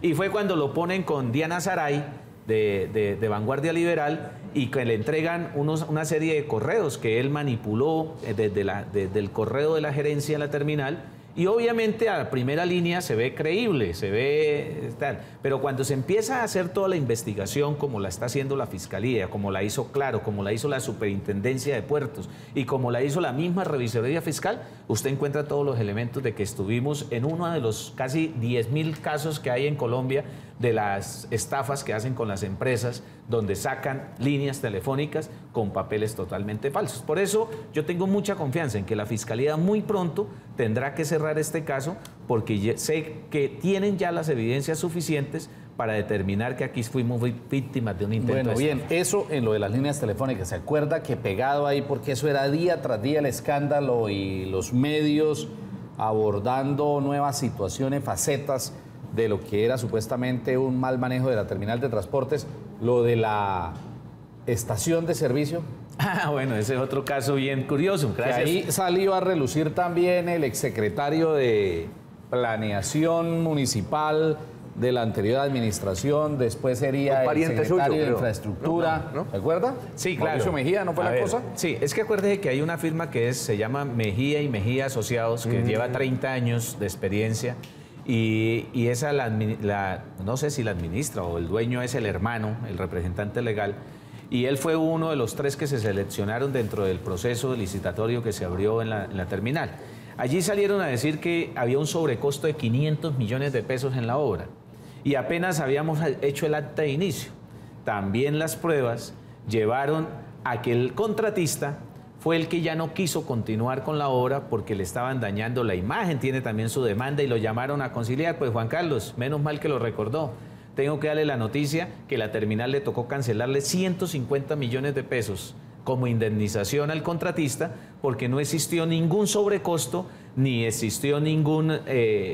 Y fue cuando lo ponen con Diana Saray, de Vanguardia Liberal, y que le entregan una serie de correos que él manipuló desde el correo de la gerencia en la terminal. Y obviamente a la primera línea se ve creíble, se ve tal. Pero cuando se empieza a hacer toda la investigación, como la está haciendo la Fiscalía, como la hizo Claro, como la hizo la Superintendencia de Puertos y como la hizo la misma Revisoría Fiscal, usted encuentra todos los elementos de que estuvimos en uno de los casi 10.000 casos que hay en Colombia de las estafas que hacen con las empresas, donde sacan líneas telefónicas con papeles totalmente falsos. Por eso yo tengo mucha confianza en que la Fiscalía muy pronto tendrá que cerrar este caso, porque sé que tienen ya las evidencias suficientes para determinar que aquí fuimos víctimas de un intento de estafa. Bueno, bien, eso en lo de las líneas telefónicas, ¿se acuerda que pegado ahí, porque eso era día tras día el escándalo y los medios abordando nuevas situaciones, facetas de lo que era supuestamente un mal manejo de la terminal de transportes, lo de la estación de servicio? Ah, bueno, ese es otro caso bien curioso. Gracias. Ahí salió a relucir también el exsecretario de Planeación Municipal de la anterior administración, después sería el secretario de Infraestructura, ¿no? ¿Se acuerda? Sí, claro. Mauricio Mejía, ¿no fue la cosa? Sí, es que acuérdese que hay una firma que se llama Mejía y Mejía Asociados, que lleva 30 años de experiencia. Y esa, no sé si la administra o el dueño es el hermano, el representante legal, y él fue uno de los 3 que se seleccionaron dentro del proceso licitatorio que se abrió en la terminal. Allí salieron a decir que había un sobrecosto de 500 millones de pesos en la obra y apenas habíamos hecho el acta de inicio. También las pruebas llevaron a que el contratista fue el que ya no quiso continuar con la obra porque le estaban dañando la imagen, tiene también su demanda y lo llamaron a conciliar. Pues Juan Carlos, menos mal que lo recordó. Tengo que darle la noticia que la terminal le tocó cancelarle 150 millones de pesos como indemnización al contratista porque no existió ningún sobrecosto ni existió ningún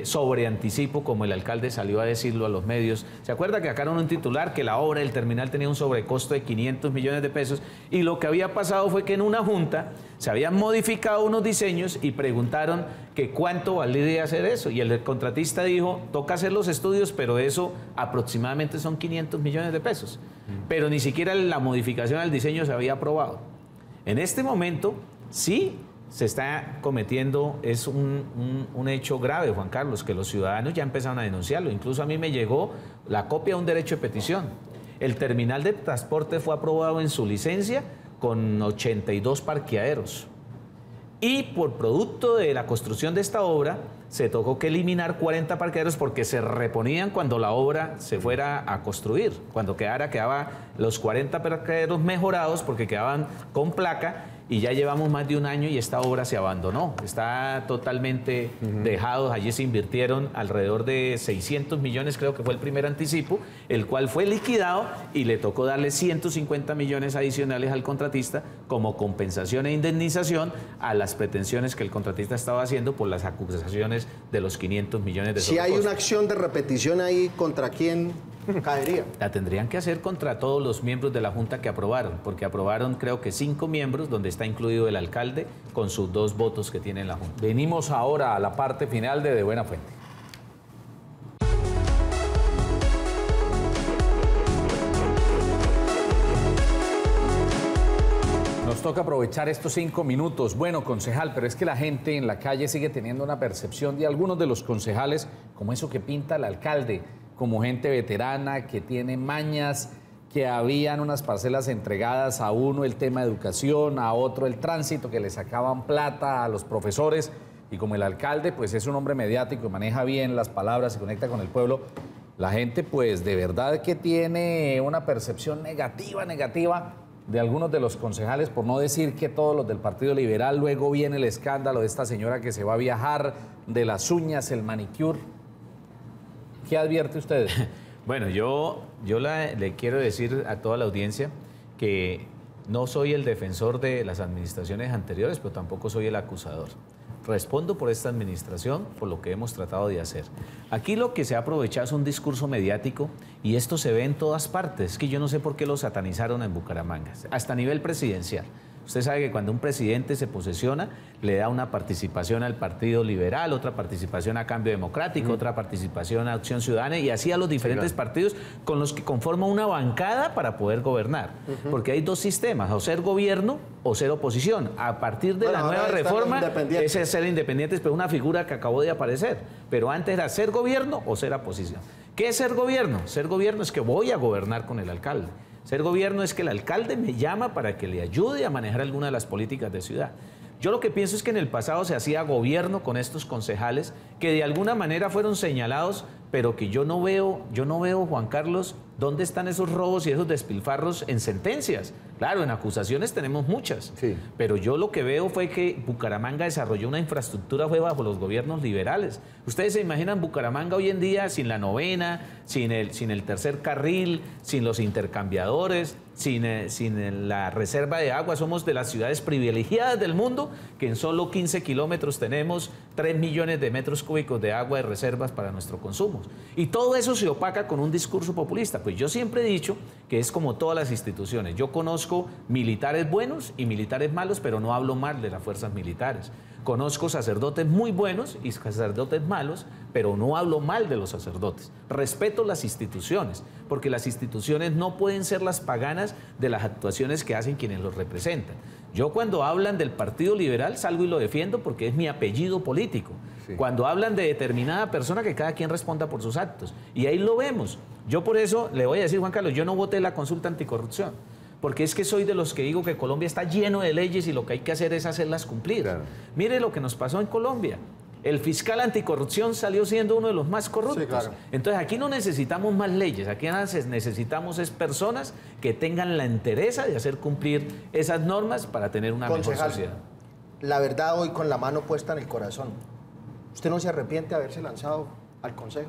sobreanticipo, como el alcalde salió a decirlo a los medios. ¿Se acuerda que acá era un titular que la obra del terminal tenía un sobrecosto de 500 millones de pesos? Y lo que había pasado fue que en una junta se habían modificado unos diseños y preguntaron que cuánto valía hacer eso. Y el contratista dijo, toca hacer los estudios, pero eso aproximadamente son 500 millones de pesos. Pero ni siquiera la modificación al diseño se había aprobado. En este momento, sí, se está cometiendo, es un hecho grave, Juan Carlos, que los ciudadanos ya empezaron a denunciarlo. Incluso a mí me llegó la copia de un derecho de petición. El terminal de transporte fue aprobado en su licencia con 82 parqueaderos. Y por producto de la construcción de esta obra, se tocó que eliminar 40 parqueaderos porque se reponían cuando la obra se fuera a construir. Cuando quedaban los 40 parqueaderos mejorados porque quedaban con placa. Y ya llevamos más de un año y esta obra se abandonó. Está totalmente dejado. Allí se invirtieron alrededor de 600 millones, creo que fue el primer anticipo, el cual fue liquidado y le tocó darle 150 millones adicionales al contratista como compensación e indemnización a las pretensiones que el contratista estaba haciendo por las acusaciones de los 500 millones de Si hay una acción de repetición ahí, ¿contra quién caería? La tendrían que hacer contra todos los miembros de la Junta que aprobaron, porque aprobaron creo que 5 miembros, donde está incluido el alcalde, con sus 2 votos que tiene en la Junta. Venimos ahora a la parte final de Buena Fuente. Nos toca aprovechar estos 5 minutos. Bueno, concejal, pero es que la gente en la calle sigue teniendo una percepción de algunos de los concejales como eso que pinta el alcalde, como gente veterana que tiene mañas, que habían unas parcelas entregadas a uno el tema de educación, a otro el tránsito, que le sacaban plata a los profesores, y como el alcalde pues es un hombre mediático, maneja bien las palabras, se conecta con el pueblo, la gente pues de verdad que tiene una percepción negativa de algunos de los concejales, por no decir que todos los del Partido Liberal. Luego viene el escándalo de esta señora que se va a viajar, de las uñas, el manicure. ¿Qué advierte usted? Bueno, yo le quiero decir a toda la audiencia que no soy el defensor de las administraciones anteriores, pero tampoco soy el acusador. Respondo por esta administración, por lo que hemos tratado de hacer. Aquí lo que se ha aprovechado es un discurso mediático y esto se ve en todas partes. Es que yo no sé por qué lo satanizaron en Bucaramanga, hasta a nivel presidencial. Usted sabe que cuando un presidente se posesiona, le da una participación al Partido Liberal, otra participación a Cambio Democrático, otra participación a Acción Ciudadana y así a los diferentes partidos con los que conforma una bancada para poder gobernar. Porque hay 2 sistemas, o ser gobierno o ser oposición. A partir de la nueva reforma, ese es ser independientes, pero una figura que acabó de aparecer. Pero antes era ser gobierno o ser oposición. ¿Qué es ser gobierno? Ser gobierno es que voy a gobernar con el alcalde. Ser gobierno es que el alcalde me llama para que le ayude a manejar alguna de las políticas de ciudad. Yo lo que pienso es que en el pasado se hacía gobierno con estos concejales que de alguna manera fueron señalados, pero que yo no veo, Juan Carlos, dónde están esos robos y esos despilfarros en sentencias. Claro, en acusaciones tenemos muchas, sí, pero yo lo que veo fue que Bucaramanga desarrolló una infraestructura, fue bajo los gobiernos liberales. Ustedes se imaginan Bucaramanga hoy en día sin la novena, sin el tercer carril, sin los intercambiadores, sin la reserva de agua. Somos de las ciudades privilegiadas del mundo que en solo 15 kilómetros tenemos 3 millones de metros cúbicos de agua de reservas para nuestro consumo. Y todo eso se opaca con un discurso populista. Pues yo siempre he dicho que es como todas las instituciones. Yo conozco militares buenos y militares malos, pero no hablo mal de las fuerzas militares. Conozco sacerdotes muy buenos y sacerdotes malos, pero no hablo mal de los sacerdotes. Respeto las instituciones, porque las instituciones no pueden ser las paganas de las actuaciones que hacen quienes los representan. Yo cuando hablan del Partido Liberal salgo y lo defiendo porque es mi apellido político. Sí. Cuando hablan de determinada persona, que cada quien responda por sus actos. Y ahí lo vemos. Yo por eso le voy a decir, Juan Carlos, yo no voté la consulta anticorrupción. Porque es que soy de los que digo que Colombia está lleno de leyes y lo que hay que hacer es hacerlas cumplir. Claro. Mire lo que nos pasó en Colombia. El fiscal anticorrupción salió siendo uno de los más corruptos. Sí, claro. Entonces aquí no necesitamos más leyes, aquí necesitamos es personas que tengan la entereza de hacer cumplir esas normas para tener una mejor sociedad. La verdad, hoy con la mano puesta en el corazón, ¿usted no se arrepiente de haberse lanzado al Consejo?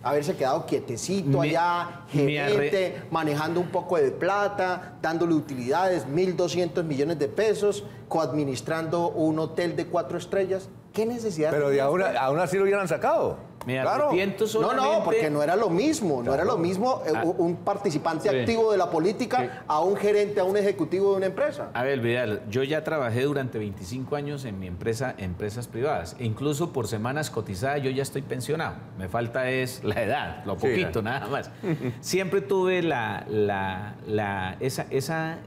haberse quedado quietecito allá, gerente, manejando un poco de plata, dándole utilidades, 1.200 millones de pesos, coadministrando un hotel de 4 estrellas. ¿Qué necesidad? Pero de aún así lo hubieran sacado. Me arrepiento solamente... No, porque no era lo mismo. No era lo mismo un participante activo de la política a un gerente, a un ejecutivo de una empresa. A ver, Vidal, yo ya trabajé durante 25 años en mi empresa, empresas privadas. E incluso por semanas cotizadas yo ya estoy pensionado. Me falta es la edad, lo poquito, nada más. Siempre tuve esa,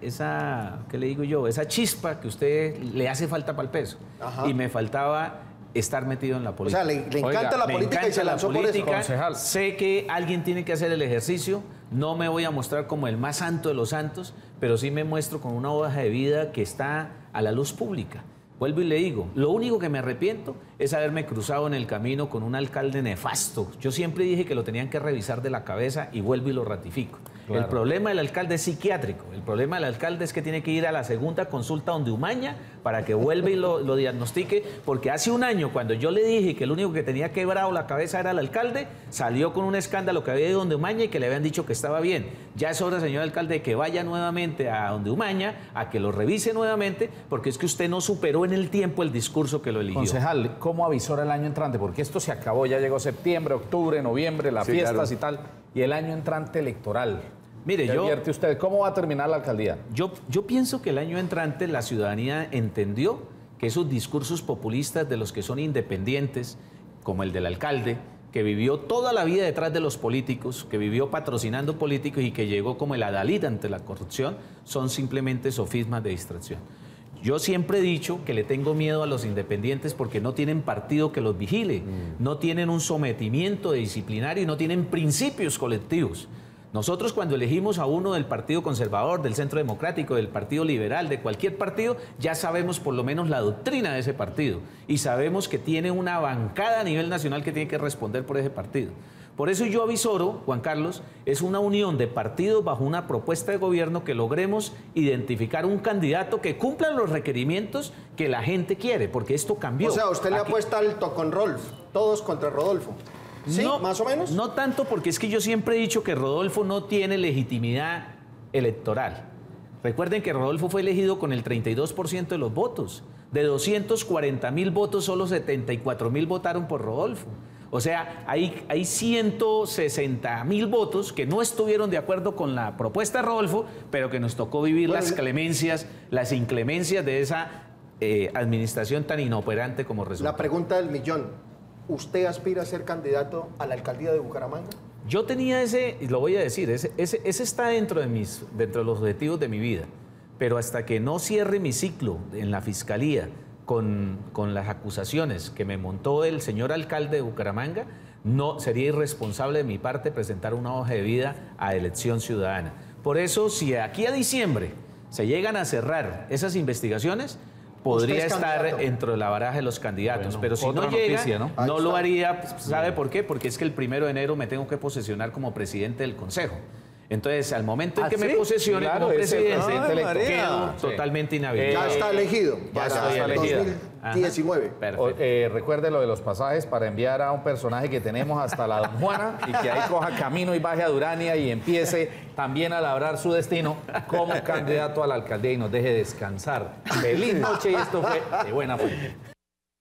¿qué le digo yo? Esa chispa que a usted le hace falta para el peso. Ajá. Y me faltaba estar metido en la política. O sea, le encanta la política y se lanzó por eso. Concejal. Sé que alguien tiene que hacer el ejercicio, no me voy a mostrar como el más santo de los santos, pero sí me muestro con una hoja de vida que está a la luz pública. Vuelvo y le digo, lo único que me arrepiento es haberme cruzado en el camino con un alcalde nefasto. Yo siempre dije que lo tenían que revisar de la cabeza y vuelvo y lo ratifico. Claro. El problema del alcalde es psiquiátrico. El problema del alcalde es que tiene que ir a la segunda consulta donde Umaña para que vuelva y lo diagnostique, porque hace un año, cuando yo le dije que el único que tenía quebrado la cabeza era el alcalde, salió con un escándalo que había ido donde Umaña y que le habían dicho que estaba bien. Ya es hora, señor alcalde, que vaya nuevamente a donde Umaña, a que lo revise nuevamente, porque es que usted no superó en el tiempo el discurso que lo eligió. Concejal, ¿cómo avisora el año entrante? Porque esto se acabó, ya llegó septiembre, octubre, noviembre, las fiestas y tal, y el año entrante electoral. Mire, ¿Qué advierte usted? ¿Cómo va a terminar la alcaldía? Yo pienso que el año entrante la ciudadanía entendió que esos discursos populistas de los que son independientes, como el del alcalde, que vivió toda la vida detrás de los políticos, que vivió patrocinando políticos y que llegó como el adalid ante la corrupción, son simplemente sofismas de distracción. Yo siempre he dicho que le tengo miedo a los independientes porque no tienen partido que los vigile, no tienen un sometimiento disciplinario y no tienen principios colectivos. Nosotros cuando elegimos a uno del Partido Conservador, del Centro Democrático, del Partido Liberal, de cualquier partido, ya sabemos por lo menos la doctrina de ese partido y sabemos que tiene una bancada a nivel nacional que tiene que responder por ese partido. Por eso yo avisoro, Juan Carlos, es una unión de partidos bajo una propuesta de gobierno que logremos identificar un candidato que cumpla los requerimientos que la gente quiere, porque esto cambió. O sea, usted le apuesta alto con Rolf, todos contra Rodolfo. ¿Sí? No, ¿Más o menos? No tanto, porque es que yo siempre he dicho que Rodolfo no tiene legitimidad electoral. Recuerden que Rodolfo fue elegido con el 32% de los votos. De 240.000 votos, solo 74.000 votaron por Rodolfo. O sea, hay 160.000 votos que no estuvieron de acuerdo con la propuesta de Rodolfo, pero que nos tocó vivir las inclemencias de esa administración tan inoperante como resultado. La pregunta del millón. ¿Usted aspira a ser candidato a la alcaldía de Bucaramanga? Yo tenía ese, y lo voy a decir, ese está dentro de los objetivos de mi vida, pero hasta que no cierre mi ciclo en la fiscalía con las acusaciones que me montó el señor alcalde de Bucaramanga, no sería irresponsable de mi parte presentar una hoja de vida a elección ciudadana. Por eso, si aquí a diciembre se llegan a cerrar esas investigaciones, podría estar dentro de la baraja de los candidatos, bueno, pero si no llega, no lo haría. ¿Sabe por qué? Porque es que el 1 de enero me tengo que posesionar como presidente del Consejo. Entonces, al momento en que me posesione como presidente, quedo totalmente inhabilitado. Ya está elegido. Ya está elegido. 2019. Recuerde lo de los pasajes para enviar a un personaje que tenemos hasta la Don Juana y que ahí coja camino y baje a Durania y empiece también a labrar su destino como candidato a la alcaldía y nos deje descansar. Feliz noche y esto fue de buena fuente.